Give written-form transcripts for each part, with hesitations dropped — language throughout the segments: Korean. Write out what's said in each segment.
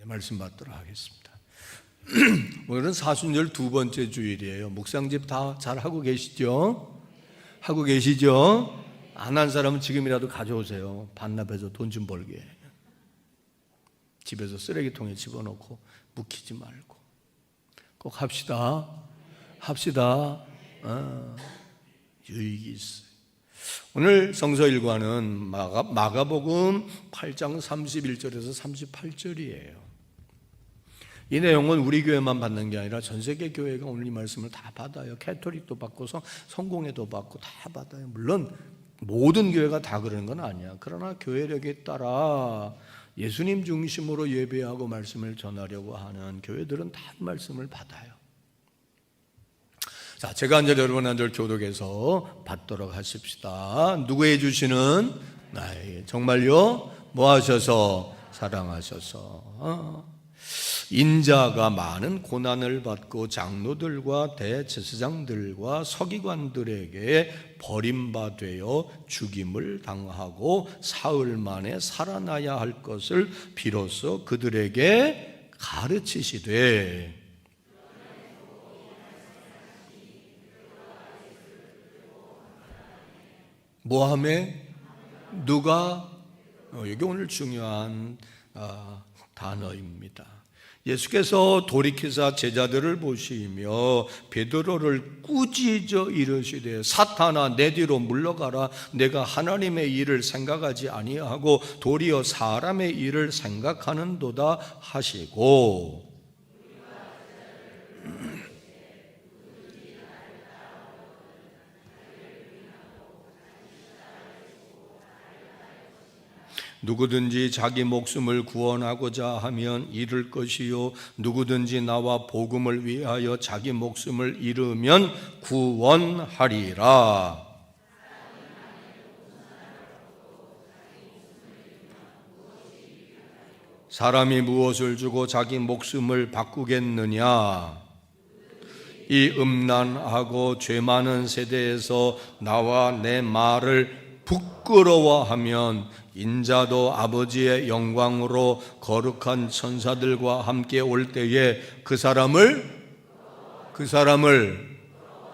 말씀 받도록 하겠습니다. 오늘은 사순절 두 번째 주일이에요. 묵상집 다 잘 하고 계시죠? 하고 계시죠? 안 한 사람은 지금이라도 가져오세요. 반납해서 돈 좀 벌게. 집에서 쓰레기통에 집어넣고 묵히지 말고 꼭 합시다. 유익이 있어요. 오늘 성서 일과는 마가복음 8장 31절에서 38절이에요. 이 내용은 우리 교회만 받는 게 아니라 전 세계 교회가 오늘 이 말씀을 다 받아요. 캐톨릭도 받고 성공회도 받고 다 받아요. 물론 모든 교회가 다 그러는 건 아니야. 그러나 교회력에 따라 예수님 중심으로 예배하고 말씀을 전하려고 하는 교회들은 다 말씀을 받아요. 자, 제가 이제 여러분 한 절 교독해서 받도록 하십시다. 누구의 주시는 나에게 정말요 뭐 하셔서 사랑하셔서 인자가 많은 고난을 받고 장로들과 대제사장들과 서기관들에게 버림받되어 죽임을 당하고 사흘 만에 살아나야 할 것을 비로소 그들에게 가르치시되 뭐하매 누가 이게 오늘 중요한 단어입니다. 예수께서 돌이키사 제자들을 보시며 베드로를 꾸짖어 이르시되 사탄아 내 뒤로 물러가라. 내가 하나님의 일을 생각하지 아니하고 도리어 사람의 일을 생각하는도다 하시고 누구든지 자기 목숨을 구원하고자 하면 잃을 것이요 누구든지 나와 복음을 위하여 자기 목숨을 잃으면 구원하리라. 사람이 무엇을 주고 자기 목숨을 바꾸겠느냐? 이 음란하고 죄 많은 세대에서 나와 내 말을 부끄러워하면 인자도 아버지의 영광으로 거룩한 천사들과 함께 올 때에 그 사람을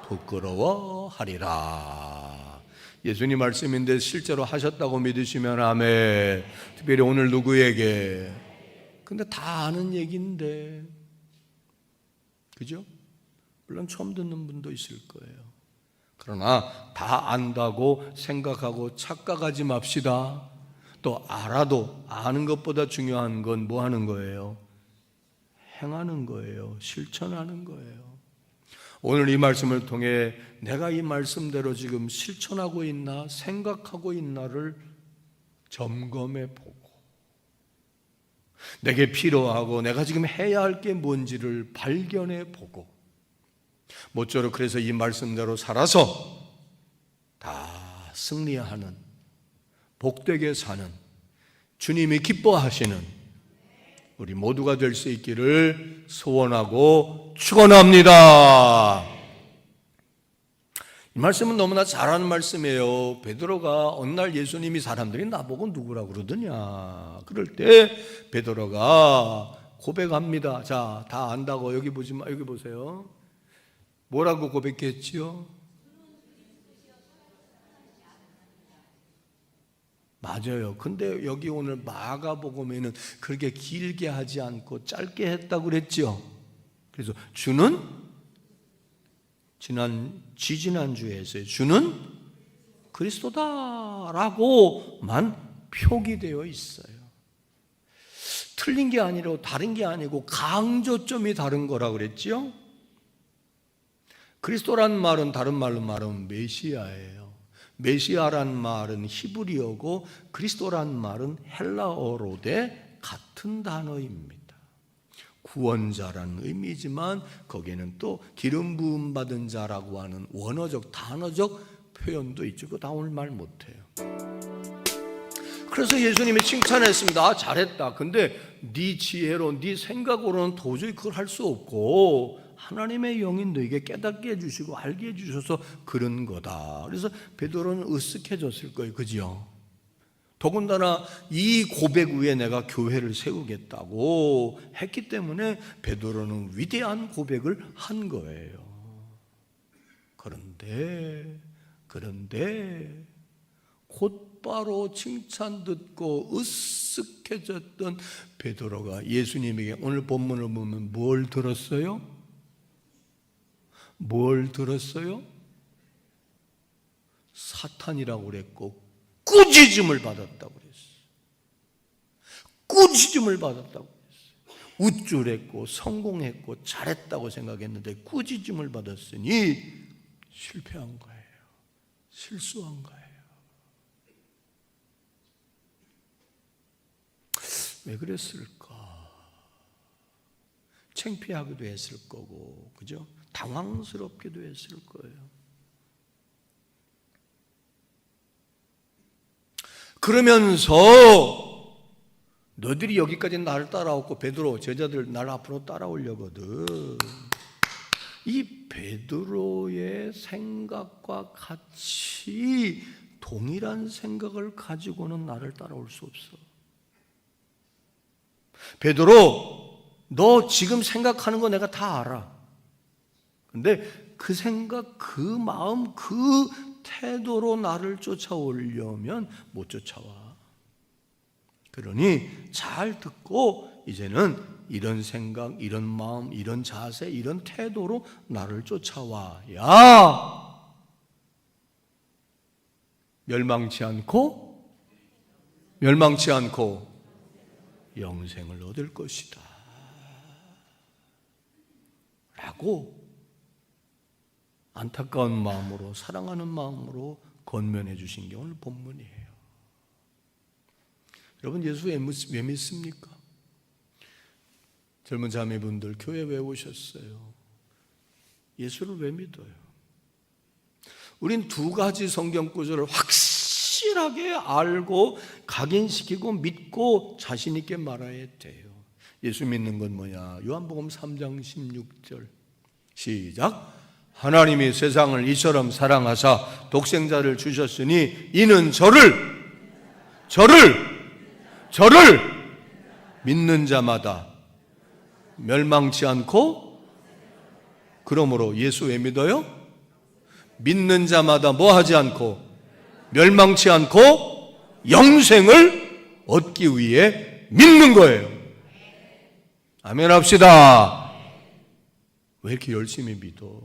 부끄러워하리라. 예수님 말씀인데 실제로 하셨다고 믿으시면 아멘. 특별히 오늘 누구에게? 근데 다 아는 얘기인데, 그죠? 물론 처음 듣는 분도 있을 거예요. 그러나 다 안다고 생각하고 착각하지 맙시다. 또 알아도 아는 것보다 중요한 건 뭐 하는 거예요? 행하는 거예요. 실천하는 거예요. 오늘 이 말씀을 통해 내가 이 말씀대로 지금 실천하고 있나 생각하고 있나를 점검해 보고 내게 필요하고 내가 지금 해야 할 게 뭔지를 발견해 보고 모쪼록 그래서 이 말씀대로 살아서 다 승리하는 복되게 사는 주님이 기뻐하시는 우리 모두가 될 수 있기를 소원하고 축원합니다. 이 말씀은 너무나 잘하는 말씀이에요. 베드로가 어느 날 예수님이 사람들이 나보고 누구라고 그러더냐 그럴 때 베드로가 고백합니다. 자, 다 안다고 여기 보지 마, 여기 보세요. 뭐라고 고백했지요? 맞아요. 근데 여기 오늘 마가복음에는 그렇게 길게 하지 않고 짧게 했다고 그랬죠. 그래서 주는 지지난주에 했어요. 주는 그리스도다라고만 표기되어 있어요. 틀린 게 아니라 다른 게 아니고 강조점이 다른 거라고 그랬죠. 그리스도란 말은 다른 말로 말하면 메시아예요. 메시아란 말은 히브리어고 그리스도란 말은 헬라어로 돼 같은 단어입니다. 구원자라는 의미지만 거기에는 또 기름 부음 받은 자라고 하는 원어적 단어적 표현도 있죠. 그거 다 오늘 말 못해요. 그래서 예수님이 칭찬했습니다. 잘했다. 근데 네 지혜로 네 생각으로는 도저히 그걸 할 수 없고 하나님의 영이 너에게 깨닫게 해주시고 알게 해주셔서 그런 거다. 그래서 베드로는 으쓱해졌을 거예요. 그죠? 더군다나 이 고백 위에 내가 교회를 세우겠다고 했기 때문에 베드로는 위대한 고백을 한 거예요. 그런데 곧바로 칭찬 듣고 으쓱해졌던 베드로가 예수님에게 오늘 본문을 보면 뭘 들었어요? 사탄이라고 그랬고 꾸짖음을 받았다고 그랬어요. 우쭐했고 성공했고 잘했다고 생각했는데 꾸짖음을 받았으니 실패한 거예요. 실수한 거예요. 왜 그랬을까? 창피하기도 했을 거고, 그죠? 당황스럽기도 했을 거예요. 그러면서 너희들이 여기까지 나를 따라왔고 베드로 제자들 날 앞으로 따라오려거든. 이 베드로의 생각과 같이 동일한 생각을 가지고는 나를 따라올 수 없어. 베드로, 너 지금 생각하는 거 내가 다 알아. 근데 그 생각, 그 마음, 그 태도로 나를 쫓아오려면 못 쫓아와. 그러니 잘 듣고 이제는 이런 생각, 이런 마음, 이런 자세, 이런 태도로 나를 쫓아와야 멸망치 않고 영생을 얻을 것이다 라고 안타까운 마음으로, 사랑하는 마음으로 권면해 주신 게 오늘 본문이에요. 여러분, 예수 왜 믿습니까? 젊은 자매분들, 교회 왜 오셨어요? 예수를 왜 믿어요? 우린 두 가지 성경 구절을 확실하게 알고 각인시키고 믿고 자신 있게 말해야 돼요. 예수 믿는 건 뭐냐? 요한복음 3장 16절 시작. 하나님이 세상을 이처럼 사랑하사 독생자를 주셨으니 이는 저를 믿는 자마다 멸망치 않고, 그러므로 예수 왜 믿어요? 믿는 자마다 뭐 하지 않고 멸망치 않고 영생을 얻기 위해 믿는 거예요. 아멘 합시다. 왜 이렇게 열심히 믿어?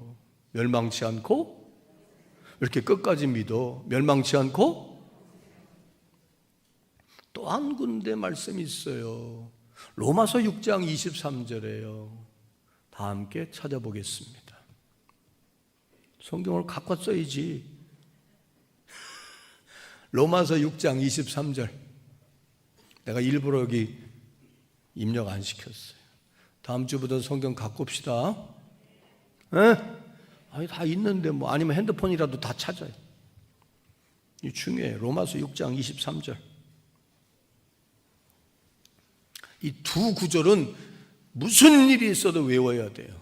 멸망치 않고? 왜 이렇게 끝까지 믿어? 멸망치 않고? 또 한 군데 말씀이 있어요. 로마서 6장 23절에요. 다 함께 찾아보겠습니다. 성경을 갖고 써야지. 로마서 6장 23절. 내가 일부러 여기 입력 안 시켰어요. 다음 주부터 성경 갖고 옵시다. 아니, 다 있는데 뭐, 아니면 핸드폰이라도 다 찾아요. 이 중요해요. 로마서 6장 23절. 이 두 구절은 무슨 일이 있어도 외워야 돼요.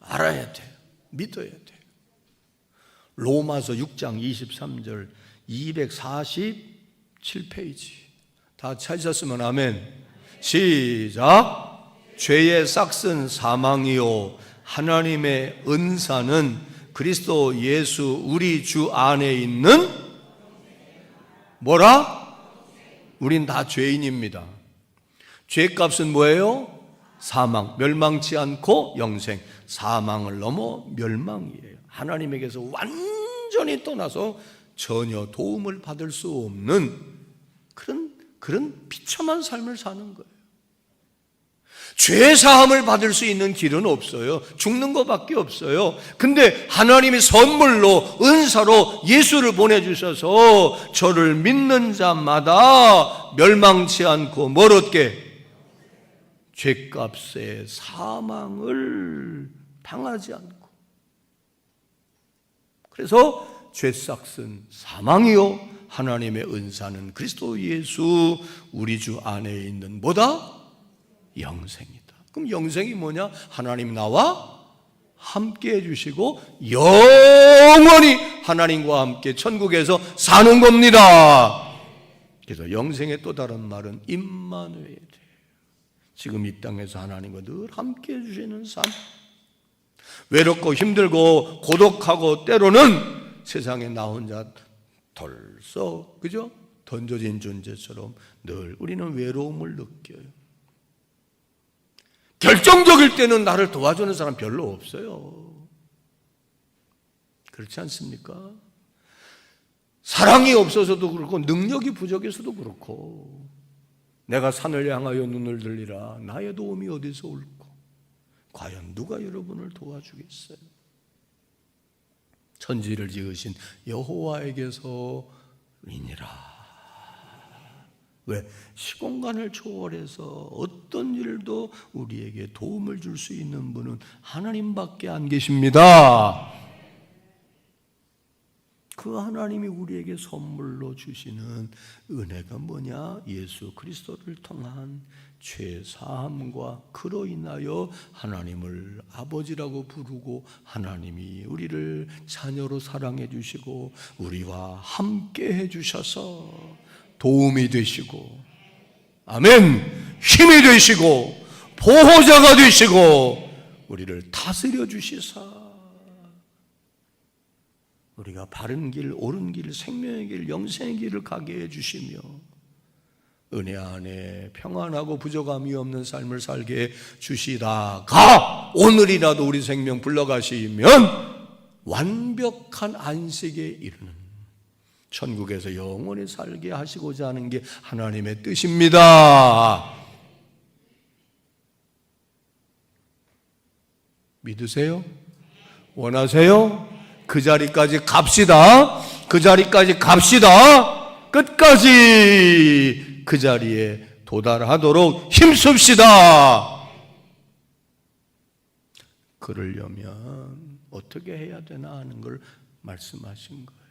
알아야 돼요. 믿어야 돼요. 로마서 6장 23절 247페이지. 다 찾으셨으면 아멘. 시작. 죄의 싹은 사망이요 하나님의 은사는 그리스도 예수 우리 주 안에 있는 뭐라? 우린 다 죄인입니다. 죄값은 뭐예요? 사망. 멸망치 않고 영생. 사망을 넘어 멸망이에요. 하나님에게서 완전히 떠나서 전혀 도움을 받을 수 없는 그런 비참한 삶을 사는 거예요. 죄 사함을 받을 수 있는 길은 없어요. 죽는 것밖에 없어요. 근데 하나님이 선물로, 은사로 예수를 보내주셔서 저를 믿는 자마다 멸망치 않고 뭘 얻게? 죄값의 사망을 당하지 않고. 그래서 죄싹은 사망이요 하나님의 은사는 그리스도 예수 우리 주 안에 있는 뭐다? 영생이다. 그럼 영생이 뭐냐? 하나님 나와 함께 해주시고 영원히 하나님과 함께 천국에서 사는 겁니다. 그래서 영생의 또 다른 말은 임마누엘. 지금 이 땅에서 하나님과 늘 함께 해주시는 삶. 외롭고 힘들고 고독하고 때로는 세상에 나 혼자 덜썩, 그죠? 던져진 존재처럼 늘 우리는 외로움을 느껴요. 결정적일 때는 나를 도와주는 사람 별로 없어요. 그렇지 않습니까? 사랑이 없어서도 그렇고 능력이 부족해서도 그렇고 내가 산을 향하여 눈을 들리라 나의 도움이 어디서 올까? 과연 누가 여러분을 도와주겠어요? 천지를 지으신 여호와에게서이니라. 왜? 시공간을 초월해서 어떤 일도 우리에게 도움을 줄 수 있는 분은 하나님밖에 안 계십니다. 그 하나님이 우리에게 선물로 주시는 은혜가 뭐냐? 예수 그리스도를 통한 죄사함과 그로 인하여 하나님을 아버지라고 부르고 하나님이 우리를 자녀로 사랑해 주시고 우리와 함께 해 주셔서 도움이 되시고, 아멘, 힘이 되시고 보호자가 되시고 우리를 다스려 주시사 우리가 바른 길, 옳은 길, 생명의 길, 영생의 길을 가게 해주시며 은혜 안에 평안하고 부족함이 없는 삶을 살게 해주시다가 오늘이라도 우리 생명 불러가시면 완벽한 안식에 이르는 천국에서 영원히 살게 하시고자 하는 게 하나님의 뜻입니다. 믿으세요? 원하세요? 그 자리까지 갑시다. 그 자리까지 갑시다. 끝까지 그 자리에 도달하도록 힘씁시다. 그러려면 어떻게 해야 되나 하는 걸 말씀하신 거예요.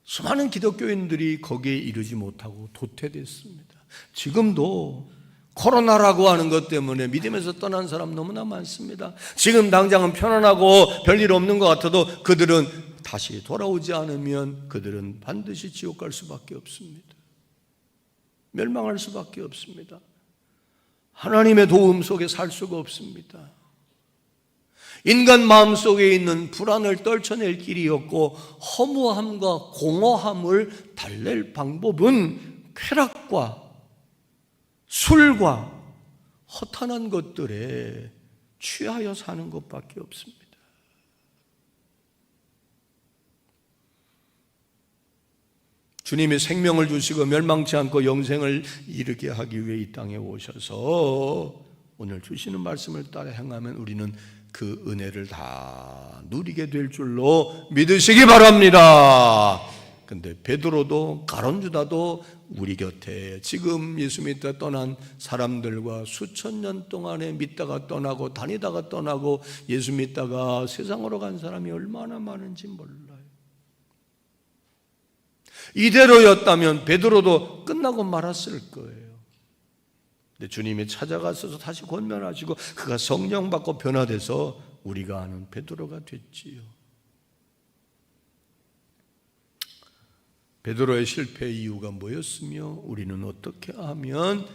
수많은 기독교인들이 거기에 이르지 못하고 도태됐습니다. 지금도 코로나라고 하는 것 때문에 믿음에서 떠난 사람 너무나 많습니다. 지금 당장은 편안하고 별일 없는 것 같아도 그들은 다시 돌아오지 않으면 그들은 반드시 지옥 갈 수밖에 없습니다. 멸망할 수밖에 없습니다. 하나님의 도움 속에 살 수가 없습니다. 인간 마음속에 있는 불안을 떨쳐낼 길이 없고 허무함과 공허함을 달랠 방법은 쾌락과 술과 허탄한 것들에 취하여 사는 것밖에 없습니다. 주님이 생명을 주시고 멸망치 않고 영생을 이르게 하기 위해 이 땅에 오셔서 오늘 주시는 말씀을 따라 행하면 우리는 그 은혜를 다 누리게 될 줄로 믿으시기 바랍니다. 근데 베드로도 가룟유다도 우리 곁에 지금 예수 믿다 떠난 사람들과 수천 년 동안에 믿다가 떠나고 다니다가 떠나고 예수 믿다가 세상으로 간 사람이 얼마나 많은지 몰라요. 이대로였다면 베드로도 끝나고 말았을 거예요. 근데 주님이 찾아가셔서 다시 권면하시고 그가 성령 받고 변화돼서 우리가 아는 베드로가 됐지요. 베드로의 실패 이유가 뭐였으며 우리는 어떻게 하면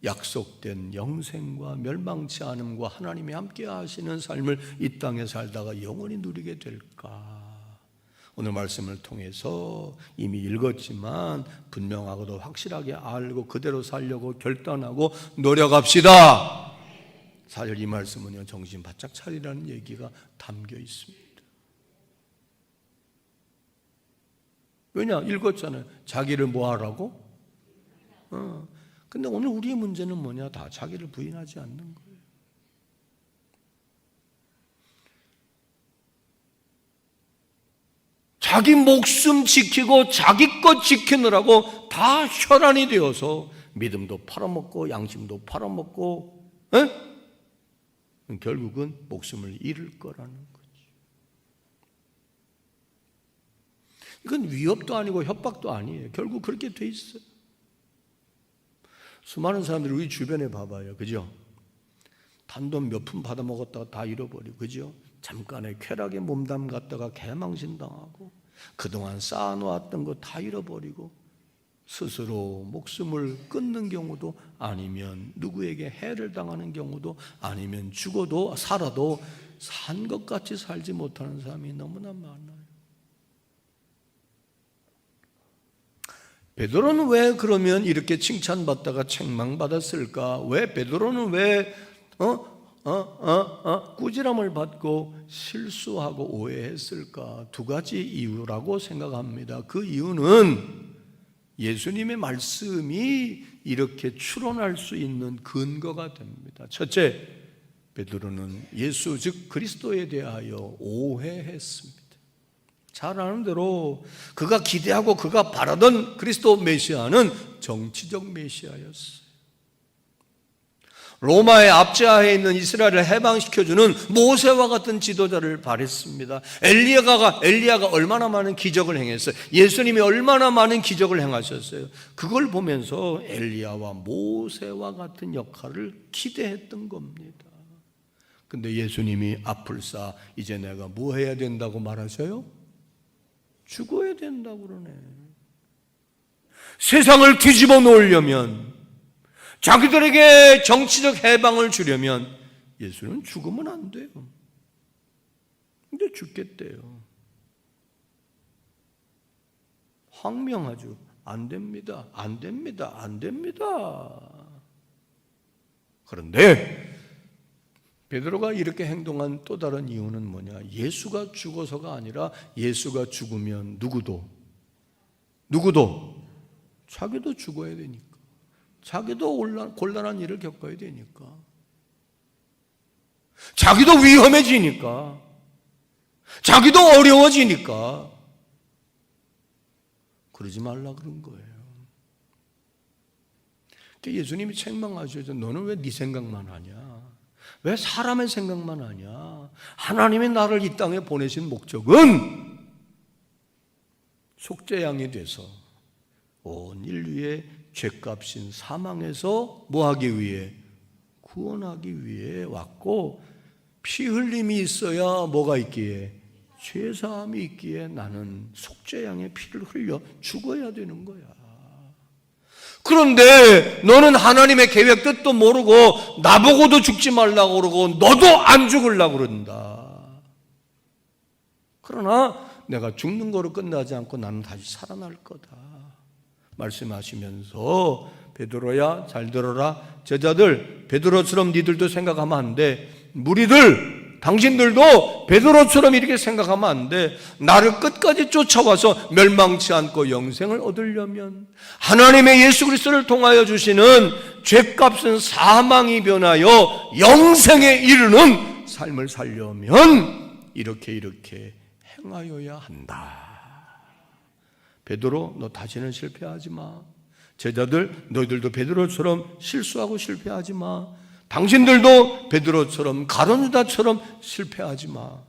약속된 영생과 멸망치 않음과 하나님이 함께 하시는 삶을 이 땅에 살다가 영원히 누리게 될까? 오늘 말씀을 통해서 이미 읽었지만 분명하고도 확실하게 알고 그대로 살려고 결단하고 노력합시다. 사실 이 말씀은요, 정신 바짝 차리라는 얘기가 담겨 있습니다. 왜냐? 읽었잖아요. 자기를 뭐 하라고? 근데 오늘 우리의 문제는 뭐냐? 다 자기를 부인하지 않는 거예요. 자기 목숨 지키고 자기 것 지키느라고 다 혈안이 되어서 믿음도 팔아먹고 양심도 팔아먹고 결국은 목숨을 잃을 거라는 거죠. 이건 위협도 아니고 협박도 아니에요. 결국 그렇게 돼 있어요. 수많은 사람들이 우리 주변에 봐봐요. 그죠? 단돈 몇 푼 받아먹었다가 다 잃어버리고, 그죠? 잠깐의 쾌락에 몸담 갔다가 개망신당하고 그동안 쌓아놓았던 거 다 잃어버리고 스스로 목숨을 끊는 경우도, 아니면 누구에게 해를 당하는 경우도, 아니면 죽어도 살아도 산 것 같이 살지 못하는 사람이 너무나 많아요. 베드로는 왜 그러면 이렇게 칭찬받다가 책망받았을까? 왜 베드로는 왜 꾸지람을 받고 실수하고 오해했을까? 두 가지 이유라고 생각합니다. 그 이유는 예수님의 말씀이 이렇게 추론할 수 있는 근거가 됩니다. 첫째, 베드로는 예수 즉 그리스도에 대하여 오해했습니다. 잘 아는 대로 그가 기대하고 그가 바라던 그리스도 메시아는 정치적 메시아였어요. 로마의 압제하에 있는 이스라엘을 해방시켜주는 모세와 같은 지도자를 바랬습니다. 엘리야가 얼마나 많은 기적을 행했어요. 예수님이 얼마나 많은 기적을 행하셨어요. 그걸 보면서 엘리야와 모세와 같은 역할을 기대했던 겁니다. 근데 예수님이 앞을싸 이제 내가 뭐 해야 된다고 말하셔요? 죽어야 된다고 그러네. 세상을 뒤집어 놓으려면, 자기들에게 정치적 해방을 주려면 예수는 죽으면 안 돼요. 근데 죽겠대요. 황명하죠. 안 됩니다. 안 됩니다. 안 됩니다. 그런데 베드로가 이렇게 행동한 또 다른 이유는 뭐냐? 예수가 죽어서가 아니라 예수가 죽으면 누구도 자기도 죽어야 되니까, 자기도 곤란한 일을 겪어야 되니까, 자기도 위험해지니까, 자기도 어려워지니까 그러지 말라 그런 거예요. 예수님이 책망하셔서 너는 왜 네 생각만 하냐? 왜 사람의 생각만 하냐? 하나님이 나를 이 땅에 보내신 목적은 속죄양이 돼서 온 인류의 죄값인 사망에서 뭐하기 위해? 구원하기 위해 왔고, 피 흘림이 있어야 뭐가 있기에? 죄사함이 있기에 나는 속죄양의 피를 흘려 죽어야 되는 거야. 그런데 너는 하나님의 계획 뜻도 모르고 나보고도 죽지 말라고 그러고 너도 안 죽으려고 그런다. 그러나 내가 죽는 거로 끝나지 않고 나는 다시 살아날 거다 말씀하시면서, 베드로야 잘 들어라. 제자들, 베드로처럼 니들도 생각하면 안 돼. 무리들, 당신들도 베드로처럼 이렇게 생각하면 안 돼. 나를 끝까지 쫓아와서 멸망치 않고 영생을 얻으려면, 하나님의 예수 그리스도를 통하여 주시는 죄값은 사망이 변하여 영생에 이르는 삶을 살려면 이렇게 행하여야 한다. 베드로, 너 다시는 실패하지 마. 제자들, 너희들도 베드로처럼 실수하고 실패하지 마. 당신들도 베드로처럼, 가룟 유다처럼 실패하지 마.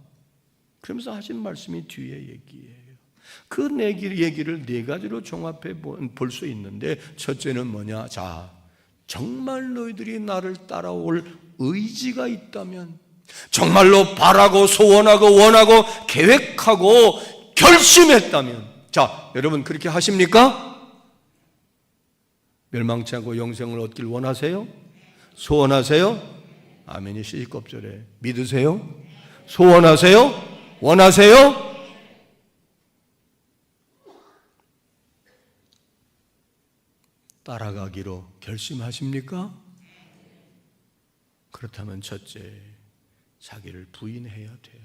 그러면서 하신 말씀이 뒤에 얘기예요. 그 얘기를 네 가지로 종합해 볼 수 있는데, 첫째는 뭐냐? 자, 정말 너희들이 나를 따라올 의지가 있다면, 정말로 바라고 소원하고 원하고 계획하고 결심했다면, 자, 여러분 그렇게 하십니까? 멸망치 않고 영생을 얻길 원하세요? 소원하세요? 아멘이 시집겁절에 믿으세요? 소원하세요? 원하세요? 따라가기로 결심하십니까? 그렇다면 첫째, 자기를 부인해야 돼요.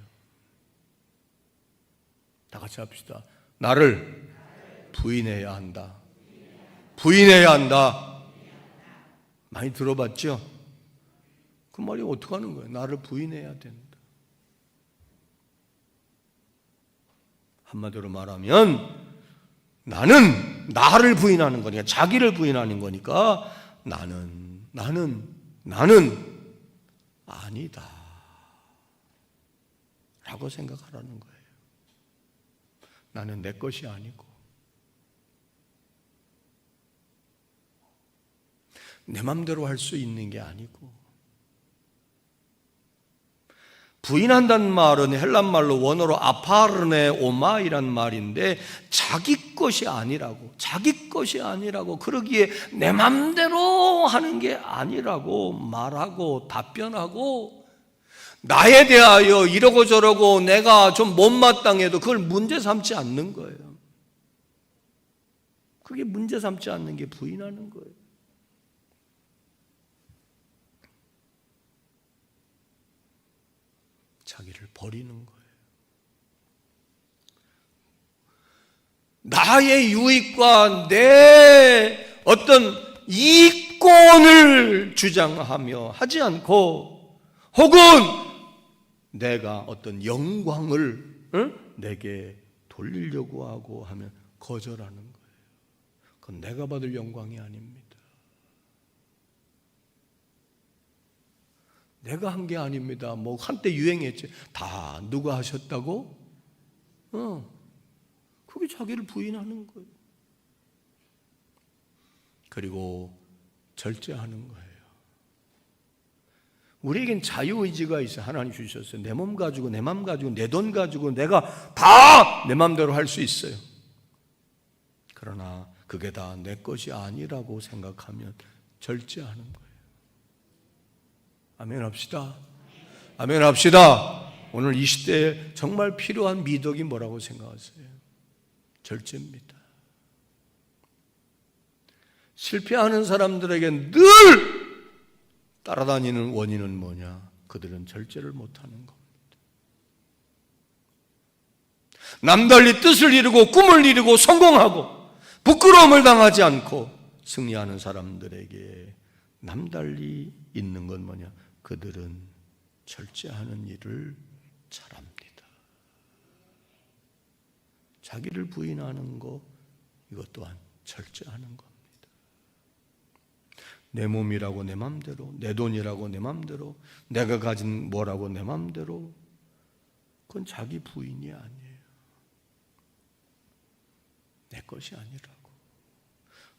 다 같이 합시다. 나를 부인해야 한다. 부인해야 한다. 많이 들어봤죠? 그 말이 어떻게 하는 거예요? 나를 부인해야 된다. 한마디로 말하면 나는 나를 부인하는 거니까, 자기를 부인하는 거니까 나는 아니다 라고 생각하라는 거예요. 나는 내 것이 아니고, 내 맘대로 할 수 있는 게 아니고, 부인한다는 말은 헬란 말로 원어로 아파르네 오마이란 말인데 자기 것이 아니라고, 자기 것이 아니라고, 그러기에 내 맘대로 하는 게 아니라고 말하고 답변하고, 나에 대하여 이러고 저러고 내가 좀 못마땅해도 그걸 문제 삼지 않는 거예요. 그게 문제 삼지 않는 게 부인하는 거예요. 자기를 버리는 거예요. 나의 유익과 내 어떤 이권을 주장하며 하지 않고, 혹은 내가 어떤 영광을 내게 돌리려고 하고 하면 거절하는 거예요. 그건 내가 받을 영광이 아닙니다. 내가 한 게 아닙니다. 뭐 한때 유행했지. 다 누가 하셨다고? 그게 자기를 부인하는 거예요. 그리고 절제하는 거예요. 우리에겐 자유의지가 있어요. 하나님 주셨어요. 내 몸 가지고, 내 맘 가지고, 내 돈 가지고 내가 다 내 맘대로 할 수 있어요. 그러나 그게 다 내 것이 아니라고 생각하면 절제하는 거예요. 아멘 합시다. 아멘 합시다. 오늘 이 시대에 정말 필요한 미덕이 뭐라고 생각하세요? 절제입니다. 실패하는 사람들에게 늘 따라다니는 원인은 뭐냐? 그들은 절제를 못하는 겁니다. 남달리 뜻을 이루고 꿈을 이루고 성공하고 부끄러움을 당하지 않고 승리하는 사람들에게 남달리 있는 건 뭐냐? 그들은 절제하는 일을 잘합니다. 자기를 부인하는 거, 이것 또한 절제하는 겁니다. 내 몸이라고 내 맘대로, 내 돈이라고 내 맘대로, 내가 가진 뭐라고 내 맘대로, 그건 자기 부인이 아니에요. 내 것이 아니라고.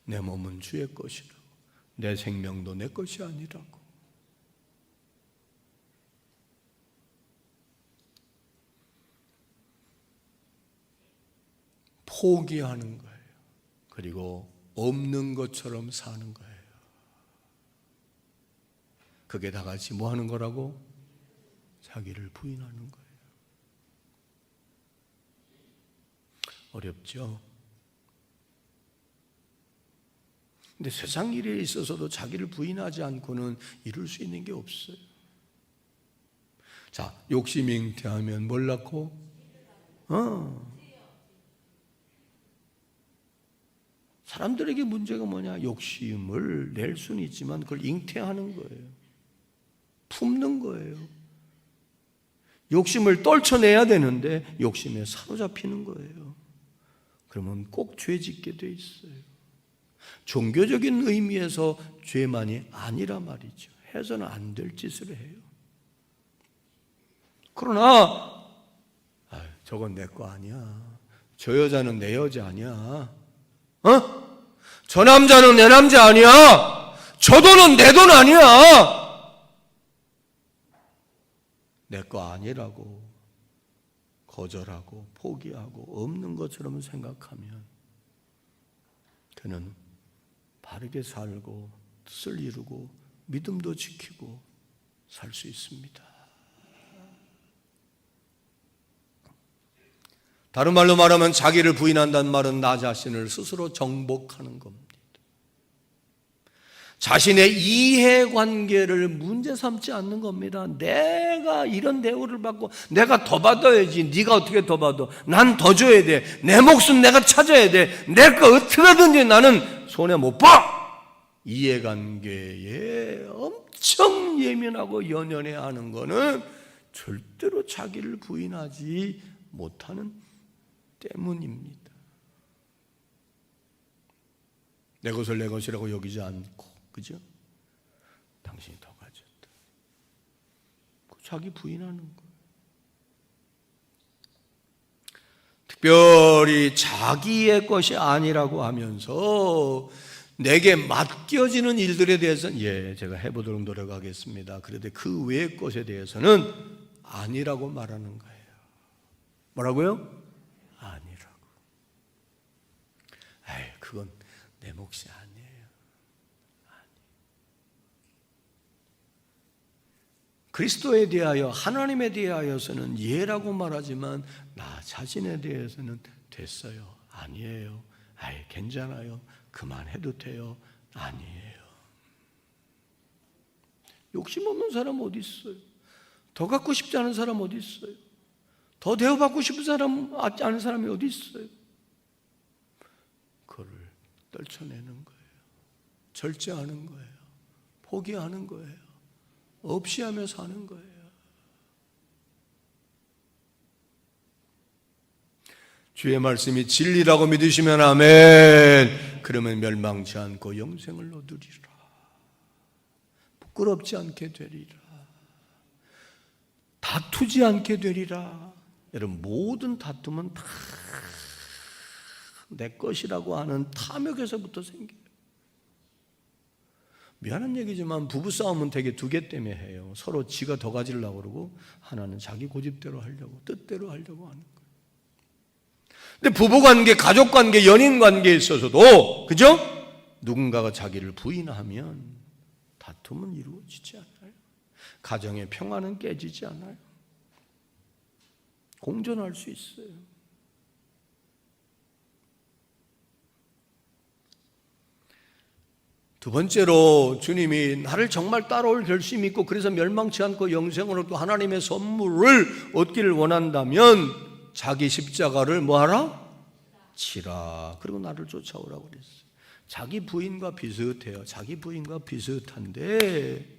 내 몸은 주의 것이라고. 내 생명도 내 것이 아니라고. 포기하는 거예요. 그리고 없는 것처럼 사는 거예요. 그게 다 같이 뭐 하는 거라고? 자기를 부인하는 거예요. 어렵죠? 근데 세상 일에 있어서도 자기를 부인하지 않고는 이룰 수 있는 게 없어요. 자, 욕심이 잉태하면 뭘 낳고? 사람들에게 문제가 뭐냐? 욕심을 낼 수는 있지만 그걸 잉태하는 거예요. 품는 거예요. 욕심을 떨쳐내야 되는데 욕심에 사로잡히는 거예요. 그러면 꼭 죄 짓게 돼 있어요. 종교적인 의미에서 죄만이 아니라 말이죠. 해서는 안 될 짓을 해요. 그러나 저건 내 거 아니야. 저 여자는 내 여자 아니야. 저 남자는 내 남자 아니야. 저 돈은 내 돈 아니야. 내 거 아니라고 거절하고 포기하고 없는 것처럼 생각하면 그는 바르게 살고 뜻을 이루고 믿음도 지키고 살 수 있습니다. 다른 말로 말하면 자기를 부인한다는 말은 나 자신을 스스로 정복하는 겁니다. 자신의 이해관계를 문제 삼지 않는 겁니다. 내가 이런 대우를 받고 내가 더 받아야지. 네가 어떻게 더 받아? 난 더 줘야 돼. 내 목숨 내가 찾아야 돼. 내 거 어떻게든지 나는 손해 못 봐. 이해관계에 엄청 예민하고 연연해하는 거는 절대로 자기를 부인하지 못하는 때문입니다. 내 것을 내 것이라고 여기지 않고, 그죠? 당신이 더 가졌다. 자기 부인하는 거예요. 특별히 자기의 것이 아니라고 하면서 내게 맡겨지는 일들에 대해서는 제가 해보도록 노력하겠습니다. 그런데 그 외의 것에 대해서는 아니라고 말하는 거예요. 뭐라고요? 아니라고. 에이, 그건 내 몫이 아니에요. 아니. 그리스도에 대하여, 하나님에 대하여서는 예라고 말하지만 나 자신에 대해서는 됐어요. 아니에요. 아이, 괜찮아요. 그만해도 돼요. 아니에요. 욕심 없는 사람 어디 있어요? 더 갖고 싶지 않은 사람 어디 있어요? 더 대우받고 싶은 사람, 않은 사람이 어디 있어요? 그를 떨쳐내는 거예요. 절제하는 거예요. 포기하는 거예요. 없이 하며 사는 거예요. 주의 말씀이 진리라고 믿으시면 아멘. 그러면 멸망치 않고 영생을 얻으리라. 부끄럽지 않게 되리라. 다투지 않게 되리라. 여러분, 모든 다툼은 다 내 것이라고 하는 탐욕에서부터 생겨요. 미안한 얘기지만 부부싸움은 되게 두 개 때문에 해요. 서로 지가 더 가지려고 그러고 하나는 자기 고집대로 하려고, 뜻대로 하려고 하는 거예요. 근데 부부관계, 가족관계, 연인관계에 있어서도, 그죠? 누군가가 자기를 부인하면 다툼은 이루어지지 않아요. 가정의 평화는 깨지지 않아요. 공존할 수 있어요. 두 번째로 주님이 나를 정말 따라올 결심이 있고 그래서 멸망치 않고 영생을 얻고 하나님의 선물을 얻기를 원한다면 자기 십자가를 뭐하라? 지라. 그리고 나를 쫓아오라고 그랬어요. 자기 부인과 비슷해요. 자기 부인과 비슷한데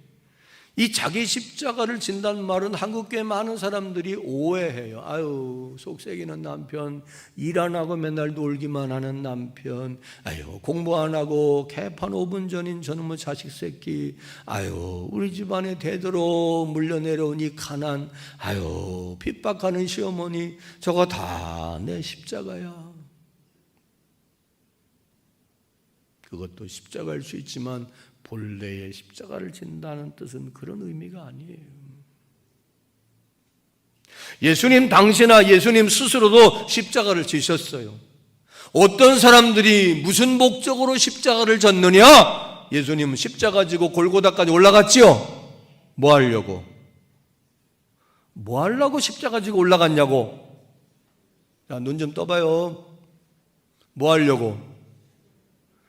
이 자기 십자가를 진다는 말은 한국교회 많은 사람들이 오해해요. 아유, 속썩이는 남편, 일 안 하고 맨날 놀기만 하는 남편, 아유, 공부 안 하고 개판 5분 전인 저놈의 자식 새끼, 아유, 우리 집안에 대대로 물려내려온 이 가난, 아유, 핍박하는 시어머니, 저거 다 내 십자가야. 그것도 십자가일 수 있지만 본래의 십자가를 진다는 뜻은 그런 의미가 아니에요. 예수님 당시나 예수님 스스로도 십자가를 지셨어요. 어떤 사람들이 무슨 목적으로 십자가를 졌느냐? 예수님은 십자가 지고 골고다까지 올라갔지요? 뭐 하려고? 뭐 하려고 십자가 지고 올라갔냐고? 자, 눈 좀 떠봐요. 뭐 하려고?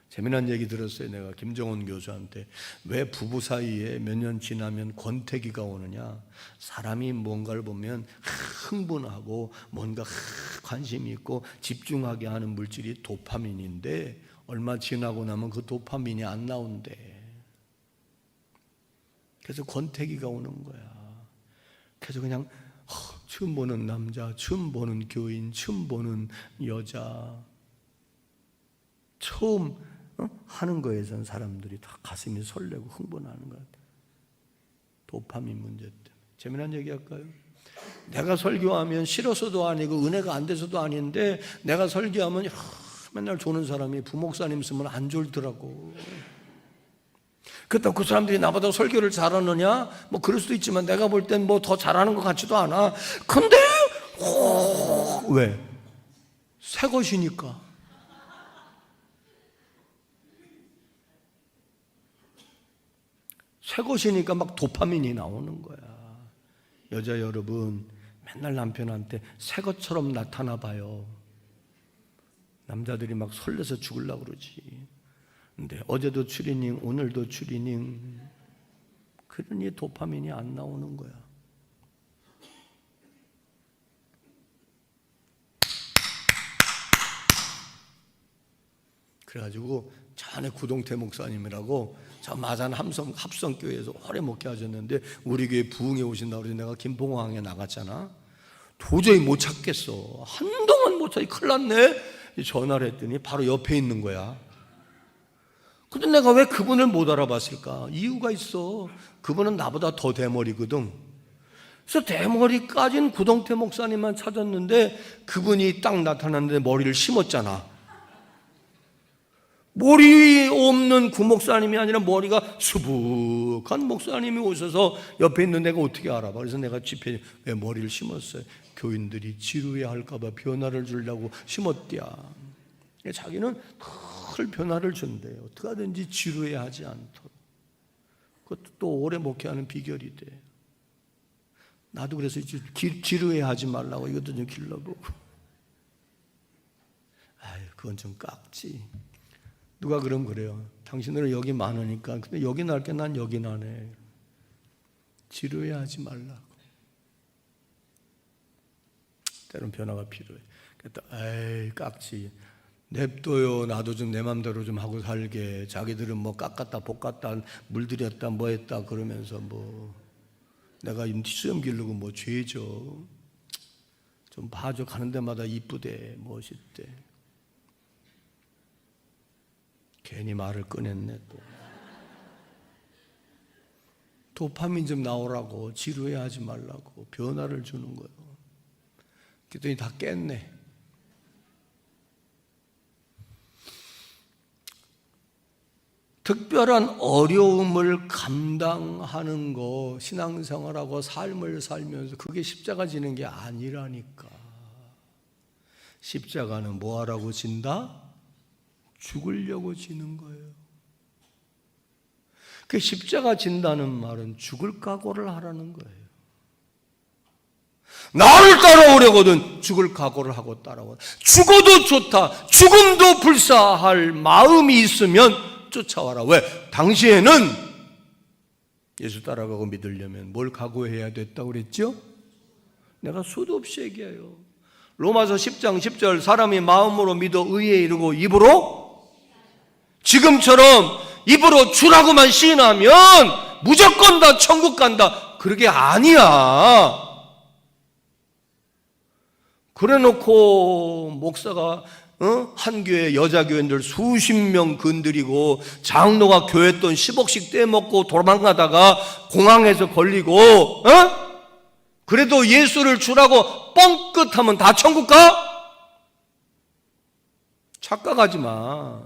재미난 얘기 들었어요. 내가 김정은 교수한테. 왜 부부 사이에 몇 년 지나면 권태기가 오느냐? 사람이 뭔가를 보면 흥분하고 뭔가 관심이 있고 집중하게 하는 물질이 도파민인데 얼마 지나고 나면 그 도파민이 안 나온대. 그래서 권태기가 오는 거야. 그래서 그냥 처음 보는 남자, 처음 보는 교인, 처음 보는 여자, 처음 하는 거에선 사람들이 다 가슴이 설레고 흥분하는 것 같아요. 도파민 문제 때문에. 재미난 얘기 할까요? 내가 설교하면 싫어서도 아니고 은혜가 안 돼서도 아닌데 내가 설교하면 맨날 조는 사람이 부목사님 쓰면 안 졸더라고. 그렇다고 그 사람들이 나보다 설교를 잘하느냐? 뭐 그럴 수도 있지만 내가 볼 땐 뭐 더 잘하는 것 같지도 않아. 근데 왜? 새 것이니까. 새 것이니까 막 도파민이 나오는 거야. 여자 여러분, 맨날 남편한테 새 것처럼 나타나 봐요. 남자들이 막 설레서 죽으려고 그러지. 근데 어제도 추리닝, 오늘도 추리닝. 그러니 도파민이 안 나오는 거야. 그래가지고 전에 구동태 목사님이라고 저 마산 합성교회에서 오래 목회하셨는데 우리 교회 부흥에 오신다고 그래서 내가 김포공항에 나갔잖아. 도저히 못 찾겠어. 한동안 못 찾기 큰일 났네. 전화를 했더니 바로 옆에 있는 거야. 근데 내가 왜 그분을 못 알아봤을까? 이유가 있어. 그분은 나보다 더 대머리거든. 그래서 대머리까지는 구동태 목사님만 찾았는데 그분이 딱 나타났는데 머리를 심었잖아. 머리 없는 구목사님이 아니라 머리가 수북한 목사님이 오셔서 옆에 있는 내가 어떻게 알아봐. 그래서 내가 집에 왜 머리를 심었어요. 교인들이 지루해할까 봐 변화를 주려고 심었디야. 자기는 늘 변화를 준대요. 어떻게 하든지 지루해하지 않도록. 그것도 또 오래 목회하는 비결이 돼. 나도 그래서 지루해하지 말라고 이것도 좀 길러보고. 아유, 그건 좀 깍지. 누가 그럼 그래요. 당신들은 여기 많으니까. 근데 여기 날게 난 여기 나네. 지루해하지 말라고. 때론 변화가 필요해. 그랬다. 에이, 깍지. 냅둬요. 나도 좀 내 맘대로 좀 하고 살게. 자기들은 뭐 깎았다 볶았다 물들였다 뭐 했다 그러면서 뭐 내가 수염 기르고 뭐 죄죠. 좀 봐줘. 가는 데마다 이쁘대 멋있대. 괜히 말을 꺼냈네 또. 도파민 좀 나오라고. 지루해하지 말라고. 변화를 주는 거예요. 그랬더니 다 깼네. 특별한 어려움을 감당하는 거, 신앙생활하고 삶을 살면서 그게 십자가 지는 게 아니라니까. 십자가는 뭐 하라고 진다? 죽으려고 지는 거예요. 그 십자가 진다는 말은 죽을 각오를 하라는 거예요. 나를 따라오려거든 죽을 각오를 하고 따라와. 죽어도 좋다. 죽음도 불사할 마음이 있으면 쫓아와라. 왜? 당시에는 예수 따라가고 믿으려면 뭘 각오해야 됐다고 그랬죠? 내가 수도 없이 얘기해요. 로마서 10장 10절 사람이 마음으로 믿어 의에 이르고 입으로 지금처럼 입으로 주라고만 시인하면 무조건 다 천국 간다. 그게 아니야. 그래놓고 목사가 한 교회 여자 교인들 수십 명 건드리고 장로가 교회 돈 10억씩 떼먹고 도망가다가 공항에서 걸리고 그래도 예수를 주라고 뻥끗하면 다 천국 가? 착각하지 마.